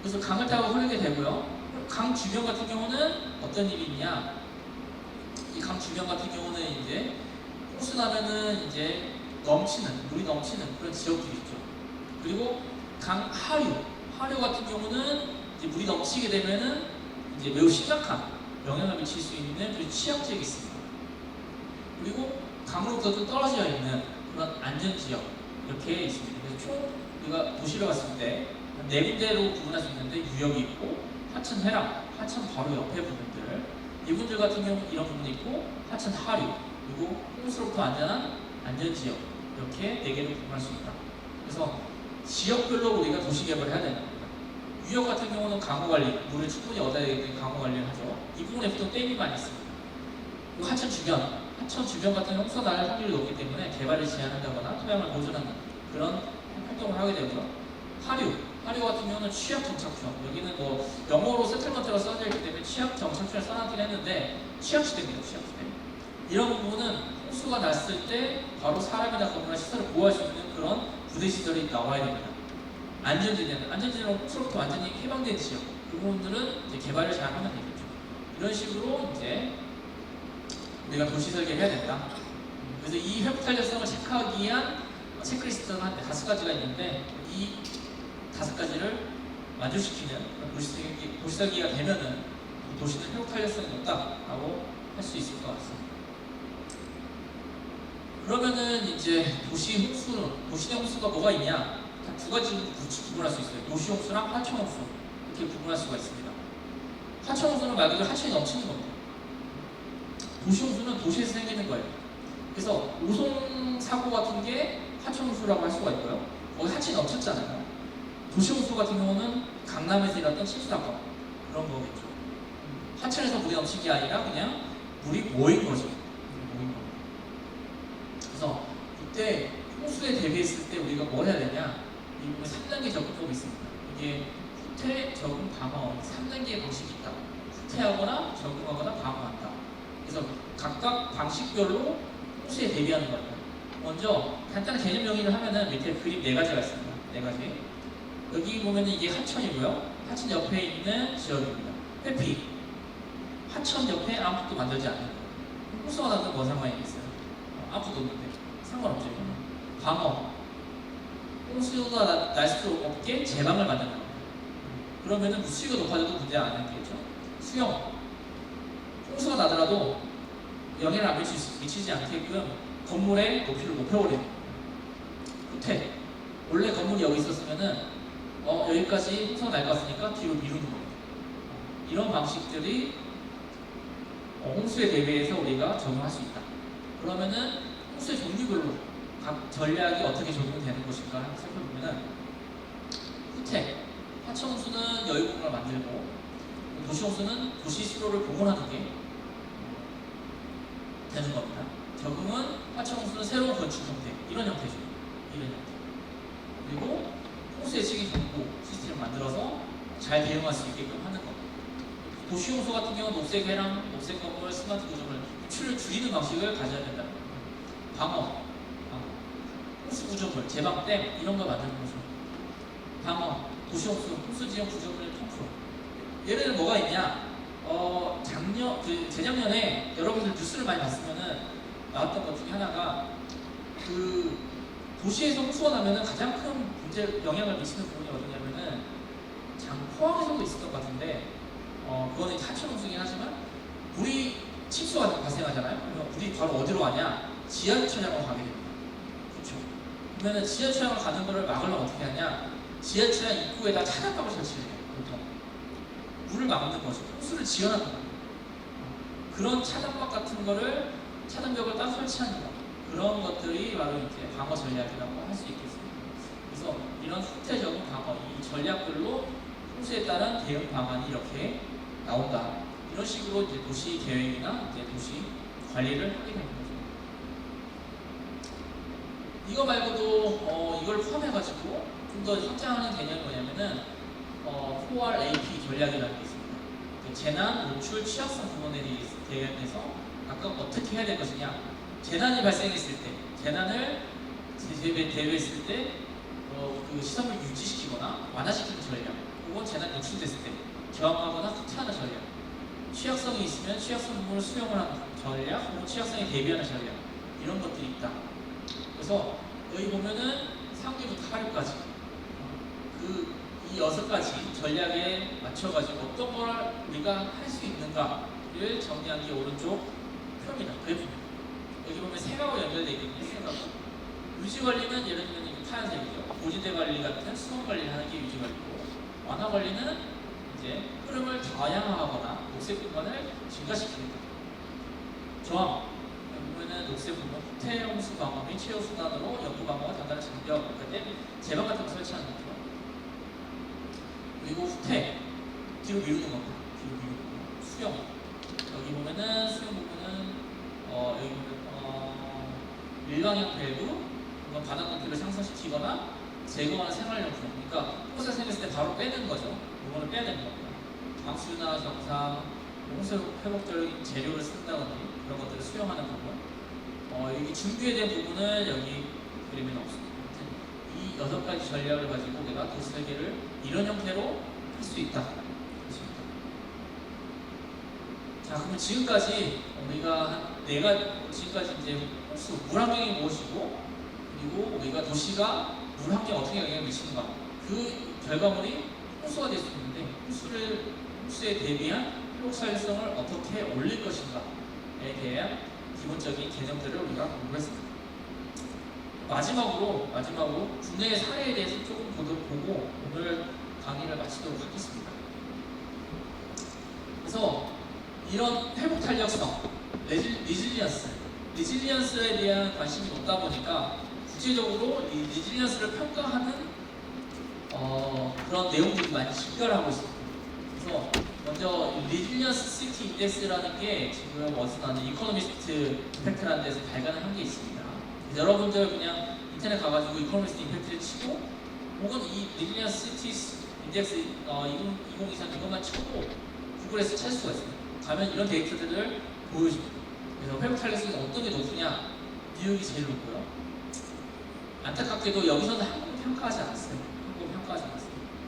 A: 그래서 강을 타고 흐르게 되고요. 강 주변 같은 경우는 어떤 일이 있냐? 이 강 주변 같은 경우는 이제 홍수 나면은 이제 물이 넘치는 그런 지역들이 있죠. 그리고 강 하류 같은 경우는 이제 물이 넘치게 되면은 이제 매우 심각한 영향을 미칠 수 있는 그런 취약 지역이 있습니다. 그리고 강으로부터 좀 떨어져 있는 그런 안전지역 이렇게 있습니다. 그래서 총 우리가 도시를 봤을 때 네 군데로 구분할 수 있는데 유역이 있고 하천 해랑, 하천 바로 옆에 부분들 이분들 같은 경우 이런 부분이 있고 하천 하류 그리고 홍수로부터 안전한 안전지역 이렇게 네 개로 구분할 수 있다. 그래서 지역별로 우리가 도시 개발을 해야 되는 겁니다. 유역 같은 경우는 강호 관리, 물을 충분히 얻어야 되기 때문에 강호 관리를 하죠. 이 부분에 보통 댐이 많이 있습니다. 그리고 하천 주변 같은 홍수가 날 확률이 높기 때문에 개발을 제한한다거나 토양을 보존하는 그런 활동을 하게 되고요. 하류 같은 경우는 취약 정착촌. 여기는 뭐 영어로 세틀먼트가 써져 있기 때문에 취약 정착촌을 써놨긴 했는데 취약지대입니다. 취약지대. 이런 부분은 홍수가 났을 때 바로 사람이나 건물이나 시설을 보호할 수 있는 그런 부대 시설이 나와야 됩니다. 안전지대는 홍수로부터 완전히 해방된 지역. 그 부분들은 이제 개발을 잘 하면 되겠죠. 이런 식으로 이제 우리가 도시 설계를 해야 된다. 그래서 이 회복 탄력성을 체크하기 위한 체크리스트가 한 5가지가 있는데 이 5가지를 만족시키는 도시 설계가 되면은 도시는 회복 탄력성이 높다라고 할 수 있을 것 같습니다. 그러면은 이제 도시 내 홍수가 뭐가 있냐? 딱 2가지로 구분할 수 있어요. 도시 홍수랑 하천 홍수 이렇게 구분할 수가 있습니다. 하천 홍수는 말 그대로 하천이 넘치는 겁니다. 도시 홍수는 도시에서 생기는 거예요. 그래서 오송 사고 같은 게 하천 홍수라고 할 수가 있고요. 거기 하천이 넘쳤잖아요. 도시 홍수 같은 경우는 강남에서 일어났던 침수 사건 그런 거겠죠. 하천에서 물이 넘친 게 아니라 그냥 물이 모인 거죠. 그래서 이때 홍수에 대비했을 때 우리가 뭘 해야 되냐? 이 부분에 3단계 접근법이 있습니다. 이게 후퇴, 적응, 방어 3단계의 방식이 있다. 후퇴하거나 적응하거나 방어한다. 그래서 각각 방식별로 홍수에 대비하는 겁니다. 먼저 간단한 개념 정의를 하면은 밑에 그림 4가지가 있습니다. 4가지. 여기 보면은 이게 하천이고요. 하천 옆에 있는 지역입니다. 회피. 하천 옆에 아무것도 만들지 않는 거예요. 홍수가 나도 뭐 상관이 있어요? 아무것도 없는데 상관없죠. 이거는. 방어. 홍수가 날 수 없게 제방을 만드는 거예요. 그러면은 수위가 높아져도 문제 안 생기겠죠. 수영. 홍수가 나더라도 영향을 안 미치지 않게끔 건물의 높이를 높여버리는 거예요. 후퇴. 원래 건물이 여기 있었으면은 여기까지 홍수가 날 것 같으니까 뒤로 미루는 거예요. 이런 방식들이 홍수에 대비해서 우리가 적용할 수 있다. 그러면은 홍수의 종류별로 각 전략이 어떻게 적용되는 것인가 살펴보면은 후퇴. 하천 홍수는 여유 공간을 만들고 도시 홍수는 도시 수로를 복원하는 게 되는 겁니다. 적응은 하천 홍수는 새로운 건축 형태 이런 형태죠. 이런 형태. 그리고 홍수 예측이 정보 시스템을 만들어서 잘 대응할 수 있게끔 하는 겁니다. 도시 홍수 같은 경우는 녹색 해랑, 녹색 건물, 스마트 구조물 출을 줄이는 방식을 가져야 된다. 방어, 홍수 구조물, 제방댐 이런 걸 만드는 거죠. 방어, 도시 홍수, 홍수 지역 구조물 통풍. 예를 들어 뭐가 있냐? 재작년에 여러분들 뉴스를 많이 봤으면은 나왔던 것 중에 하나가 도시에서 홍수가 나면은 가장 큰 문제 영향을 미치는 부분이 어디냐면은 포항에서도 있었던 것 같은데 그거는 하천 홍수긴 하지만 물이 침수가 발생하잖아요. 그러면 물이 바로 어디로 가냐? 지하철장으로 가게 됩니다. 그렇죠? 그러면은 지하철장으로 가는 거를 막으려면 어떻게 하냐? 지하철장 입구에다 차단막을 설치해요. 보통 물을 막는 거죠. 홍수를 지연하는 거예요. 그런 차단막 같은 거를 차단벽을 딱 설치하는 거. 그런 것들이 바로 이제 방어 전략이라고 할 수 있겠습니다. 그래서 이런 후퇴적인 방어, 이 전략들로 홍수에 따른 대응 방안이 이렇게 나온다. 이런 식으로 이제 도시 계획이나 이제 도시 관리를 하게 되는 거죠. 이거 말고도 이걸 포함해가지고 좀 더 확장하는 개념이 뭐냐면은 4RAP 전략이라는 게 있습니다. 재난, 노출, 취약성 부분에 대해서 각각 어떻게 해야 될 것이냐. 재난이 발생했을 때, 재난을 대비했을 때 그 시설을 유지시키거나 완화시키는 전략. 그건 재난 노출됐을 때 저항하거나 후퇴하는 전략. 취약성이 있으면 취약성 부분을 수용을 하는 전략, 혹은 취약성에 대비하는 전략. 이런 것들이 있다. 그래서 여기 보면은 상기부터 하류까지 이 6가지 전략에 맞춰가지고 어떤 걸 우리가 할 수 있는가를 정리한 게 오른쪽 표입니다. 그래프입니다. 여기 보면 색하고 연결되어 있거든요. 색하고. 유지관리는 예를 들면 이게 파란색이죠. 고지대 관리 같은 수건 관리를 하는 게 유지관리고, 완화 관리는 이제 흐름을 다양화하거나 녹색 공간을 증가시키겠다. 저항. 여기 보면은 녹색 부분, 후퇴 홍수 방어 및 최후 수단으로 연구 방어와 단단한 장벽, 그때 제방 같은 거 설치하는 거죠. 그리고 후퇴, 뒤로 미루는 겁니다. 뒤로 미루는 거. 수영. 여기 보면은 수영 부분은 여기 보면 일방향 밸브, 바닥 높이를 상승시키거나 제거하는 생활용품. 그러니까 홍수가 생겼을 때 바로 빼는 거죠. 이거는 빼야 되는 겁니다. 방수나 정상, 홍수 회복적인 재료를 쓴다든지 그런 것들을 수용하는 부분. 여기 준비된 부분은 여기 그림에는 없습니다. 이 6가지 전략을 가지고 내가 도시 설계를 이런 형태로 할 수 있다. 자, 그러면 지금까지 내가 지금까지 이제 홍수, 물 환경이 무엇이고, 그리고 우리가 도시가 물 환경에 어떻게 영향을 미치는가, 그 결과물이 홍수가 될 수 있는데 홍수에 대비한 회복사회성을 어떻게 올릴 것인가에 대한 기본적인 개념들을 우리가 공부했습니다. 마지막으로 국내의 사례에 대해서 조금 보고 오늘 강의를 마치도록 하겠습니다. 그래서 이런 회복 탄력성, 리질리언스에 대한 관심이 높다 보니까 국제적으로 이 리질리언스를 평가하는 그런 내용들이 많이 집결하고 있습니다. 그래서 먼저 리질리언스 시티 인덱스라는 게 지금 어디서 나는 이코노미스트 임팩트라는 데서 발간을 한 게 있습니다. 여러분들 그냥 인터넷 가가지고 이코노미스트 임팩트를 치고 혹은 이 리질리언스 시티 인덱스 2023 이것만 쳐도 구글에서 찾을 수가 있습니다. 가면 이런 데이터들을 보여줍니다. 그래서 회복 탄력성이 어떤 게 높으냐? 뉴욕이 제일 높고요. 안타깝게도 여기서는 한국을 평가하지 않았어요.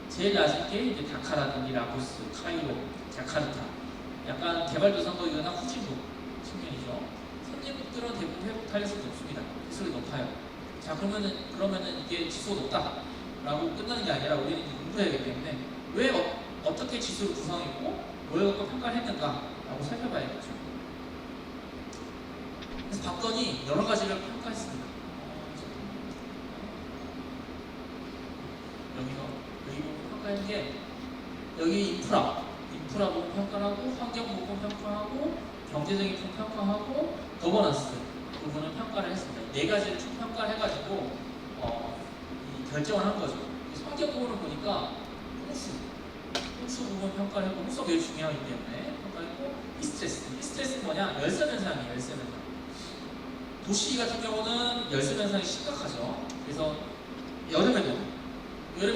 A: 제일 낮은 게 이제 다카라든지 라고스, 카이로, 자카르타, 약간 개발도상국이거나 후진국 측면이죠. 선진국들은 대부분 회복 탄력성이 높습니다. 기술이 높아요. 자, 그러면은 이게 지수가 높다라고 끝나는 게 아니라 우리는 공부해야 하기 때문에 왜 어떻게 지수를 구성했고 뭘 갖고 평가를 했는가라고 살펴봐야겠죠. 그래서 봤더니 여러 가지를 평가했습니다. 여기 부분 평가한 게 여기 인프라 부분 평가하고 환경 부분 평가하고 경제적인 부분 평가하고 거버넌스 부분을 평가를 했습니다. 네 가지를 쭉 평가를 해가지고 이 결정을 한 거죠. 환경 부분을 보니까 홍수 부분 평가를 했고 홍수가 매우 중요하기 때문에 평가했고 이 스트레스는 뭐냐? 열섬 현상이에요. 열섬 현상. 도시 같은 경우는 열섬 현상이 심각하죠. 그래서 여름에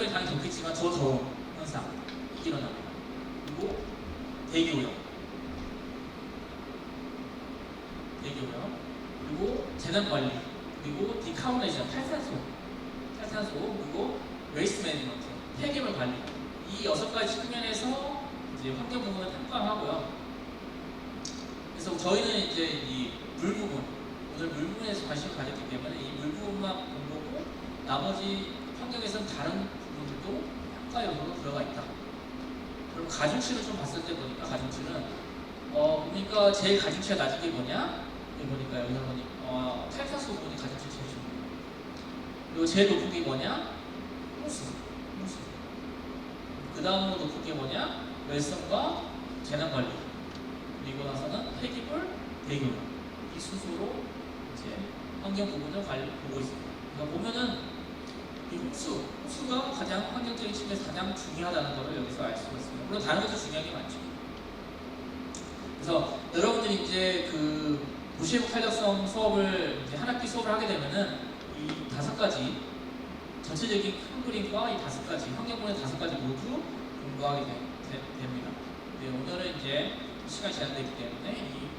A: 당연히 덥겠지만 더 더운 현상 일어납니다. 그리고 대기오염, 그리고 재난관리, 그리고 디카보네이션, 탈탄소, 그리고 웨이스트 매니지먼트, 폐기물 관리. 이 6가지 측면에서 이제 환경 부분을 평가하고요. 그래서 저희는 이제 이 물 부분, 오늘 물 부분에서 관심을 가졌기 때문에 이 물 부분만 본 거고 나머지 환경에서는 다른 부분들도 평가 요소로 들어가 있다. 그럼 가중치를 좀 봤을 때 보니까 가중치는 보니까 제일 가중치가 낮은 게 뭐냐? 여기 보니까 여기서 보니 탈탄소 부분이 가중치 제일 좋습니다. 그리고 제일 높은 게 뭐냐? 홍수. 그 다음으로 높은 게 뭐냐? 열성과 재난관리. 그리고 나서는 폐기물, 대기오염. 이 순서로 이제 환경 부분을 보고 있습니다. 그러니까 보면은 이 홍수가 가장 환경적인 측면에서 가장 중요하다는 것을 여기서 알 수가 있습니다. 물론 다른 것도 중요한 게 많죠. 그래서 여러분들이 이제 그 도시회복 탄력성 수업을 이제 한 학기 수업을 하게 되면은 이 5가지 전체적인 큰 그림과 이 5가지 환경부의 5가지 모두 공부하게 됩니다. 네, 오늘은 이제 시간이 제한되기 때문에 이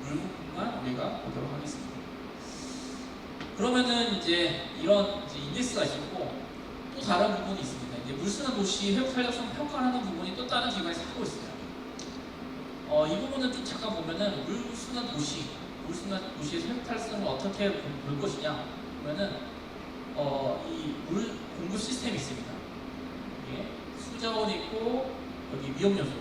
A: 물 부분만 우리가 보도록 하겠습니다. 그러면은 이제 이런 이제 인덱스가 있었고 또 다른 부분이 있습니다. 이제 물순환 도시 회복 탄력성 평가하는 부분이 또 다른 기관에서 하고 있어요. 이 부분은 좀 잠깐 보면은 물순환 도시에서 회복 탄력성을 어떻게 볼 것이냐 보면은 이 물 공급 시스템이 있습니다. 이게 수자원이 있고 여기 위험 요소,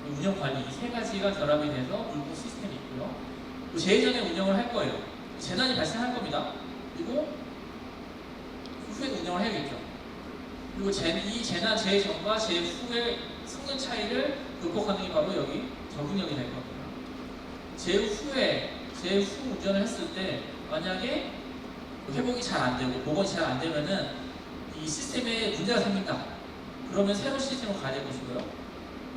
A: 운영 관리 이 3가지가 결합이 돼서 물 공급 시스템이 있고요. 재해전에 운영을 할 거예요. 재난이 발생할 겁니다. 그리고 후에도 운영을 해야겠죠. 그리고 이 재난, 재해전과 재후의 성능 차이를 극복하는 게 바로 여기 적응력이 될 겁니다. 재후 운전을 했을 때 만약에 회복이 잘 안 되고 복원이 잘 안 되면은 이 시스템에 문제가 생긴다. 그러면 새로운 시스템으로 가야 될 것이고요.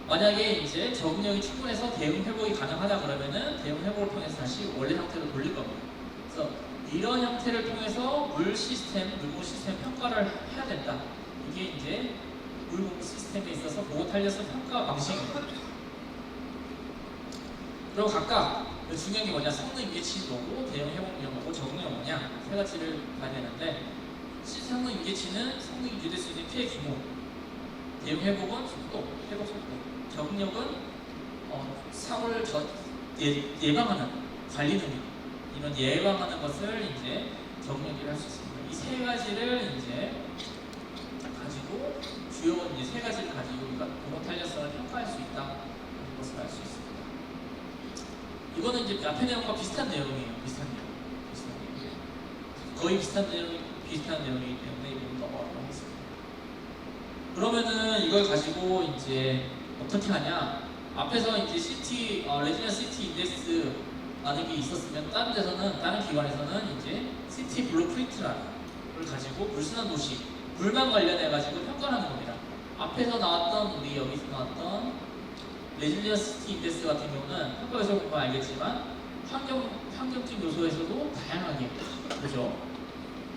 A: 만약에 이제 적응력이 충분해서 대응 회복이 가능하다 그러면은 대응 회복을 통해서 다시 원래 상태로 돌릴 겁니다. 그래서 이런 형태를 통해서 물공급 시스템 평가를 해야 된다. 이게 이제 물공급 시스템에 있어서 보고 탄력성 평가 방식입니다. 그리고 각각 중요한 게 뭐냐? 성능 임계치도고 대응 회복력하고 적응력 뭐냐? 3가지를 봐야 되는데 성능 임계치는 성능이 유지될 수 있는 피해 규모, 대응 회복은 속도, 회복 속도, 적응력은 사고를 예방하는 관리 능력, 이런 예방하는 것을 이제 적응력이라고 할 수 있습니다. 이 3가지를 이제 가지고 주요 이제 3가지를 가지고 우리가 보고 탄력성을 평가할 수 있다는 것을 알 수 있습니다. 이거는 이제 앞에 내용과 비슷한 내용이에요. 비슷한 내용. 거의 비슷한 내용이기 때문에 이건 넘어가도록 하겠습니다. 그러면은 이걸 가지고 이제 어떻게 하냐? 앞에서 이제 레지던트 시티 인덱스라는 게 있었으면 다른 기관에서는 이제 시티 블루프린트라는 걸 가지고 물순환 도시, 물만 관련해 가지고 평가하는 겁니다. 앞에서 나왔던 여기서 나왔던 레지던트 시티 인덱스 같은 경우는 평가 요소 보면 알겠지만 환경적 요소에서도 다양하게 그죠?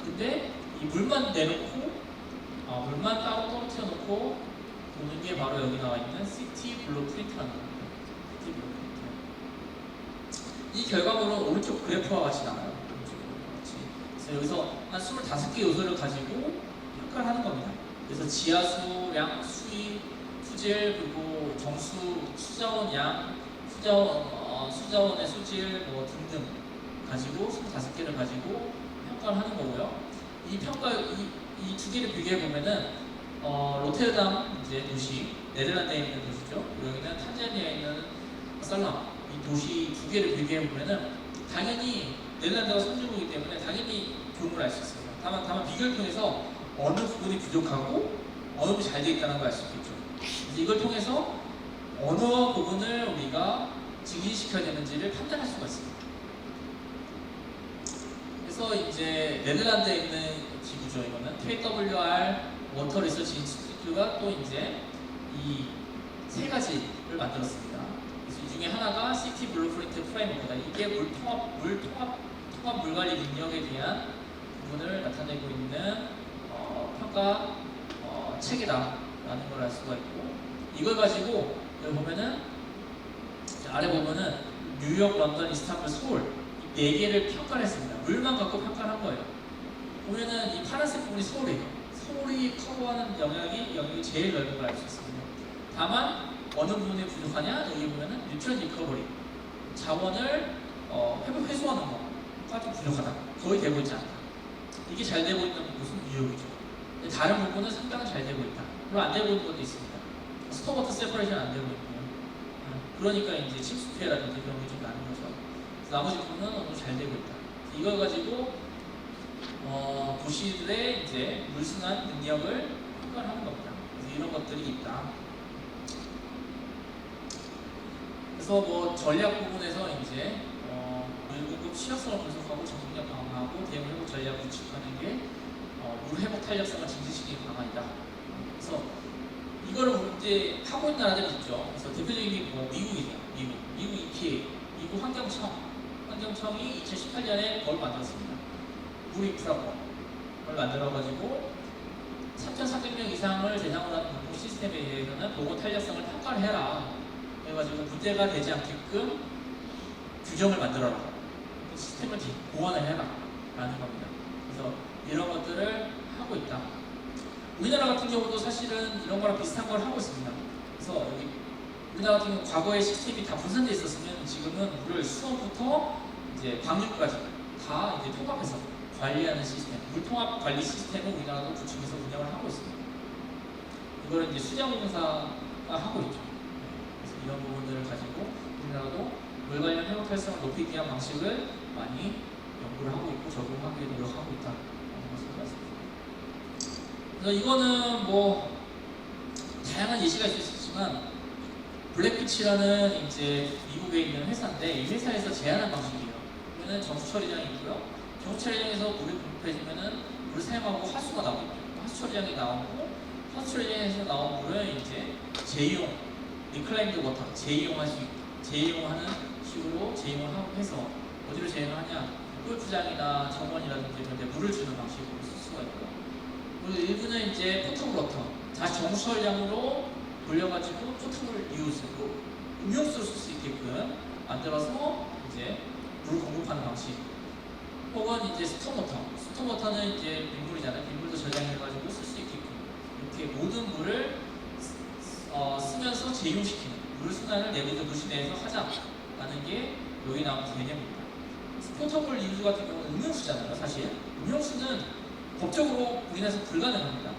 A: 근데 이 물만 내놓고 물만 따로 떨어뜨려 놓고 보는 게 바로 여기 나와 있는 시티 블루프린트라는 겁니다. 시티 블루프린트. 이 결과물은 오른쪽 그래프와 같이 나와요. 그래서 여기서 한 25개 요소를 가지고 평가를 하는 겁니다. 그래서 지하수, 량, 수위, 수질, 그리고 정수, 수자원 양, 수자원의 수질 뭐 등등 가지고 25개를 가지고 평가를 하는 거고요. 이 평가 이 두 개를 비교해 보면은 로테르담 이제 도시 네덜란드에 있는 도시죠. 여기는 탄자니아에 있는 살람 이 도시 두 개를 비교해 보면은 당연히 네덜란드가 선진국이기 때문에 당연히 교훈을 알 수 있어요. 다만 비교를 통해서 어느 부분이 부족하고 어느 부분이 잘 돼 있다는 걸 알 수 있겠죠. 그래서 이걸 통해서 어느 부분을 우리가 증진시켜야 되는지를 판단할 수가 있습니다. 그래서 이제 네덜란드에 있는 기구죠. 이거는 KWR 워터 리서치 인스티튜트가 또 이제 이 세 가지를 만들었습니다. 그래서 이 중에 하나가 시티 블루프린트 프레임워크다. 이게 통합 물관리 능력에 대한 부분을 나타내고 있는 평가 책이다라는 걸 알 수가 있고, 이걸 가지고 여기 보면은 아래 보면은 뉴욕, 런던, 이스탄불, 서울 이 네 개를 평가를 했습니다. 물만 갖고 평가를 한 거예요. 보면은 이 파란색 부분이 서울이에요. 서울이 커버하는 영역이 제일 넓은 걸 알 수 있습니다. 다만 어느 부분이 부족하냐? 여기 보면은 뉴트런 리커버리 자원을 회수하는 거가 좀 부족하다. 거의 되고 있지 않다. 이게 잘 되고 있는 곳은 뉴욕이죠. 근데 다른 부분은 상당히 잘 되고 있다. 물론 안 되고 있는 것도 있습니다. 스토어워터 세퍼레이션 안 되고 있고요. 그러니까 이제 침수피해라든지 그런 게 좀 나는 거죠. 그래서 나머지 부분은 어느 정도 잘 되고 있다. 이걸 가지고 도시들의 이제 물순환 능력을 평가를 하는 겁니다. 그래서 이런 것들이 있다. 그래서 뭐 전략 부분에서 이제 물 공급 취약성을 분석하고 적응력 강화하고 대응 회복 전략을 구축하는 게 물 회복 탄력성을 증진시키는 방안이다. 그래서 이거를 이제 하고 있는 나라들이 있죠. 그래서 대표적인 게 뭐 미국이죠. 미국 EPA, 미국 환경청이 2018년에 그걸 만들었습니다. 물 인프라법을 만들어가지고 3,300명 이상을 대상으로 하는 공공 시스템에 대해서는 보건 탄력성을 평가를 해라. 그래가지고 문제가 되지 않게끔 규정을 만들어라. 시스템을 보완을 해라. 라는 겁니다. 그래서 이런 것들을 하고 있다. 우리나라 같은 경우도 사실은 이런 거랑 비슷한 걸 하고 있습니다. 그래서 여기 우리나라 같은 경우 과거에 시스템이 다 분산되어 있었으면 지금은 물을 수원부터 이제 방류까지 다 이제 통합해서 관리하는 시스템, 물통합 관리 시스템을 우리나라도 구축해서 운영을 하고 있습니다. 이거를 이제 수자공사가 하고 있죠. 그래서 이런 부분들을 가지고 우리나라도 물 관련 회복 활성을 높이기 위한 방식을 많이 연구를 하고 있고 적용하기 위해 노력하고 있다는 것을 말씀드립니다. 그래서 이거는 뭐 다양한 예시가 있을 수 있지만 블랙비치라는 이제 미국에 있는 회사인데 이 회사에서 제안한 방식이에요. 그러면 정수 처리장이 있고요. 정수 처리장에서 물이 공급해지면은 물을 사용하고 하수가 나오겠죠. 하수 처리장이 나오고 하수 처리장에서 나온 물을 이제 재이용, 리클라임드 워터 재이용하는 식으로 재이용을 하고 해서 어디로 재이용하냐? 골프장이나 정원이라든지 그런 데 물을 주는 방식으로 쓸 수가 있고요. 그리고 일부는 이제 포터블워터 다시 정수 처리장으로 돌려가지고 포터블 유즈로 음용수로 쓸 수 있게끔 만들어서 이제 물을 공급하는 방식. 혹은 이제 스톰워터는 이제 빗물이잖아요. 빗물도 저장해가지고 쓸 수 있게끔 이렇게 모든 물을 쓰면서 재이용시키는 물 순환을 내부적 도시 내에서 하자라는 게 여기 나온 개념입니다. 포터블 유즈 같은 경우는 음용수잖아요. 사실 음용수는 법적으로 우리나라에서 불가능합니다.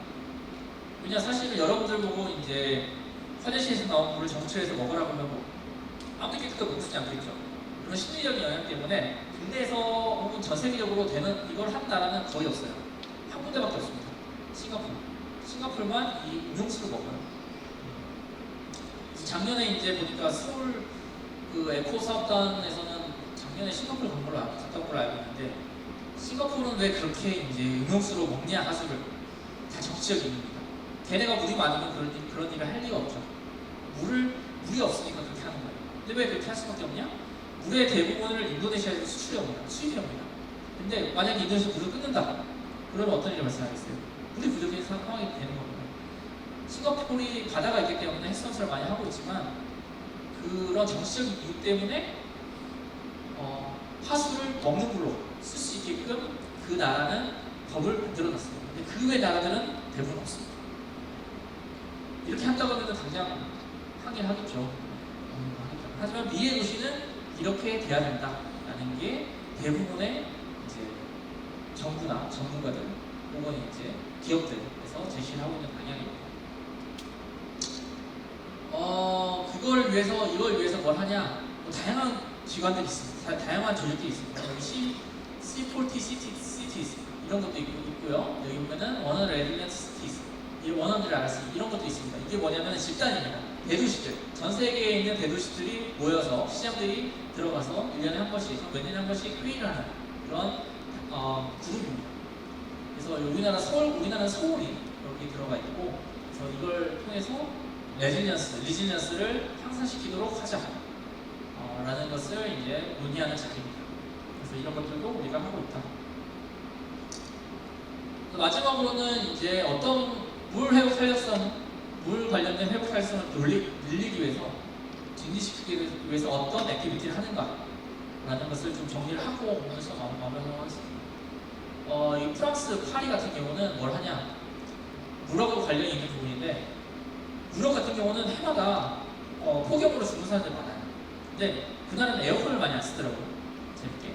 A: 왜냐 사실은 여러분들 보고 이제 화장실에서 나온 물을 정처해서 먹으라고 하면 뭐 아무리 깨끗하게 먹고 싶지 않겠죠. 그런 심리적인 영향 때문에 국내에서 혹은 전 세계적으로 되는 이걸 한 나라는 거의 없어요. 한 군데밖에 없습니다. 싱가포르만 이 음용수를 먹어요. 작년에 이제 보니까 서울 그 에코 사업단에서는 작년에 싱가포르 갔던 걸로 알고 있는데 싱가포르는 왜 그렇게 이제 음용수로 먹냐 하수를 다 정치적 이유입니다. 걔네가 물이 많으면 그런 일을 할 리가 없죠. 물이 없으니까 그렇게 하는 거예요. 근데 왜 그렇게 할 수밖에 없냐? 물의 대부분을 인도네시아에서 수입해옵니다. 근데 만약에 인도네시아 물을 끊는다. 그러면 어떤 일이 발생하겠어요? 물이 부족한 상황이 되는 겁니다. 싱가포르이 바다가 있기 때문에 해수선수를 많이 하고 있지만 그런 정치적인 이유 때문에 하수를 먹는 물로 쓸 수 있게끔 그 나라는 법을 만들어놨습니다. 근데 그 외 나라들은 대부분 없습니다. 이렇게 한다고 하면 당장 항의를 하겠죠. 하지만 미래 도시는 이렇게 돼야 된다라는 게 대부분의 이제 정부나 전문가들 혹은 이제 기업들에서 제시를 하고 있는 방향입니다. 이걸 위해서 뭘 하냐? 뭐 다양한 기관들이 있습니다. 다양한 조직들이 있습니다. 여기 C40 cities 이런 것도 있고요. 여기 보면은 원어 레지던트 시티즈, 원어민들 알았으니 이런 것도 있습니다. 이게 뭐냐면 집단입니다. 대도시들, 전 세계에 있는 대도시들이 모여서 시장들이 들어가서 1년에 한 번씩, 몇 년에 한 번씩 회의를 하는 그런 그룹입니다. 그래서 우리나라는 서울이 여기 들어가 있고, 그래서 이걸 통해서 리질리언스를 향상시키도록 하자 라는 것을 이제 논의하는 자리입니다. 그래서 이런 것들도 우리가 하고 있다. 마지막으로는 이제 어떤 물 관련된 회복 활성을 늘리기 위해서, 증진시키기 위해서 어떤 액티비티를 하는가 라는 것을 좀 정리를 하고 오늘 수업 마무리하도록 하겠습니다. 이 프랑스 파리 같은 경우는 뭘 하냐, 물하고 관련이 있는 부분인데, 유럽 같은 경우는 해마다 폭염으로 죽는 사람들 많아요. 근데 그날은 에어컨을 많이 안 쓰더라고요. 재밌게.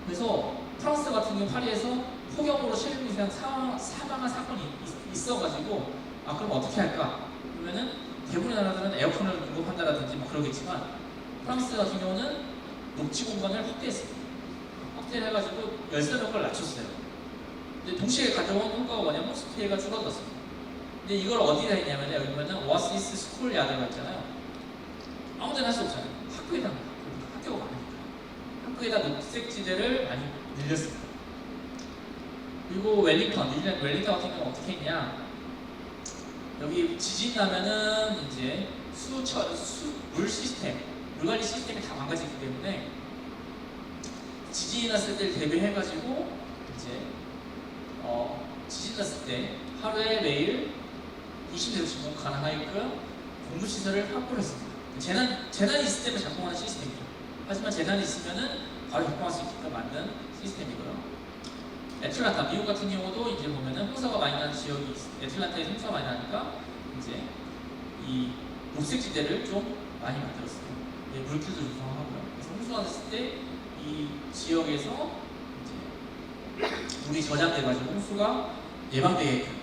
A: 그래서 프랑스 같은 경우 파리에서 폭염으로 7명 이상 사망한 사건이 있어가지고, 그럼 어떻게 할까? 그러면은 대부분의 나라들은 에어컨을 공급한다라든지 뭐 그러겠지만, 프랑스 같은 경우는 녹지 공간을 확대했습니다. 확대를 해가지고 열쇠 효과를 낮췄어요. 근데 동시에 가져온 효과가 뭐냐면 홍수 피해가 줄어들었습니다. 근데 이걸 어디다 했냐면, 여기 보면은 오아시스 스쿨 야드가 있잖아요. 아무데나 할 수 없잖아요. 학교에다, 학교가 많으니까 학교에다 녹색지대를 많이 늘렸습니다. 그리고 웰링턴 같은 경우는 어떻게 했냐, 여기 지진 나면은 이제 물 시스템, 물 관리 시스템이 다 망가지기 때문에 지진이 났을 때 대비해가지고 이제 지진 났을 때 하루에 매일 20대로 진공 가능하게끔 공부 시설을 확보를 했습니다. 재난이 있을 때만 작동하는 시스템이죠. 하지만 재난이 있으면은 바로 작동할 수 있게끔 만든 시스템이고요. 애틀란타, 미국 같은 경우도 이제 보면은 홍수가 많이 나는 지역이 애틀란타에서 홍수가 많이 나니까 이제 이 녹색지대를 좀 많이 만들었어요. 물길도 조성하고요. 그래서 홍수가 났을 때 이 지역에서 이제 물이 저장돼가지고 홍수가 예방되게끔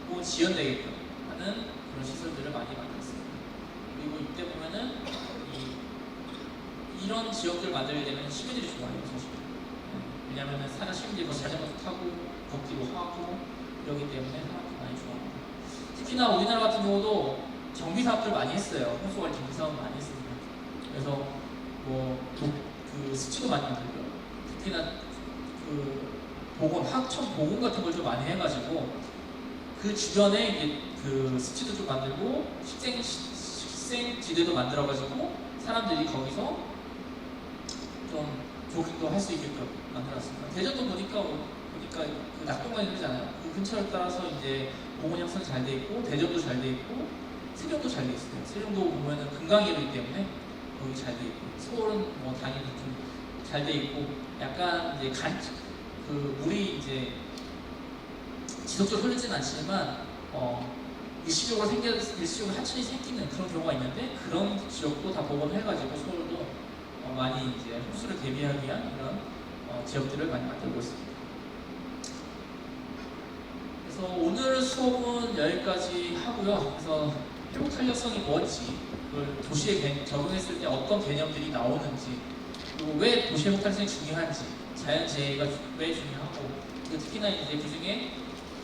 A: 혹은 지연되게끔 하는 그런 시설들을 많이 만들었습니다. 그리고 이때 보면은 이런 지역들을 만들게 되면 시민들이 좋아해요, 사실. 왜냐면은 사람 시민들이 뭐 자전거도 타고 걷기도 하고 이러기 때문에 사람들이 많이 좋아합니다. 특히나 우리나라 같은 경우도 정비 사업들 많이 했어요. 홍수 관리 정비 사업 많이 했습니다. 그래서 그 스치도 많이 만들고요. 특히나 그 하천 보건 같은 걸 좀 많이 해가지고 그 주변에 이제 그 스치도 좀 만들고 식생지대도 만들어가지고 사람들이 거기서 좀 조깅도 할 수 있게끔 만들었습니다. 대전도 보니까 그 낙동강이 흐르잖아요. 그 근처를 따라서 이제 공원 형성이 잘 돼 있고, 대전도 잘 돼 있고, 세종도 잘 돼 있어요. 세종도 보면은 금강이기 때문에 거기 잘 돼 있고, 서울은 뭐 당연히 좀 잘 돼 있고, 약간 이제 그 물이 이제 지속적으로 흐르진 않지만 일시적으로 하천이 생기는 그런 경우가 있는데, 그런 지역도 다 복원을 해가지고 서울도 많이 이제 홍수를 대비하기 위한 이런 지역들을 많이 만들고 있습니다. 그래서 오늘 수업은 여기까지 하고요. 그래서 회복 탄력성이 뭔지, 그걸 도시에 적용했을 때 어떤 개념들이 나오는지, 그리고 왜 도시 회복 탄력성이 중요한지, 자연재해가 왜 중요하고, 특히나 이제 그 중에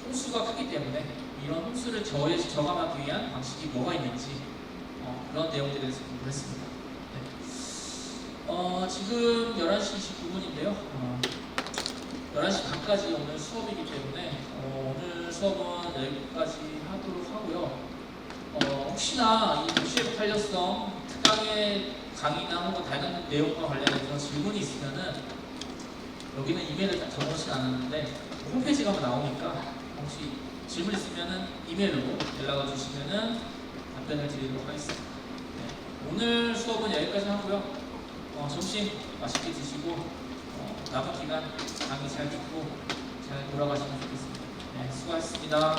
A: 홍수가 크기 때문에 이런 홍수를 저감하기 위한 방식이 뭐가 있는지 그런 내용들에 대해서 공부했습니다. 지금 11시 29분인데요. 11시 반까지 오늘 수업이기 때문에 오늘 수업은 여기까지 하도록 하고요. 혹시나 이 도시의 탄력성 특강의 강의나 혹은 다른 내용과 관련해서 질문이 있으면은, 여기는 이메일을 다 적어놓진 않았는데 홈페이지 가면 나오니까 혹시 질문 있으면은 이메일로 연락을 주시면은 답변을 드리도록 하겠습니다. 오늘 수업은 여기까지 하고요. 점심 맛있게 드시고 남은 기간 강의 잘 듣고 잘 돌아가시면 좋겠습니다. 수고하셨습니다.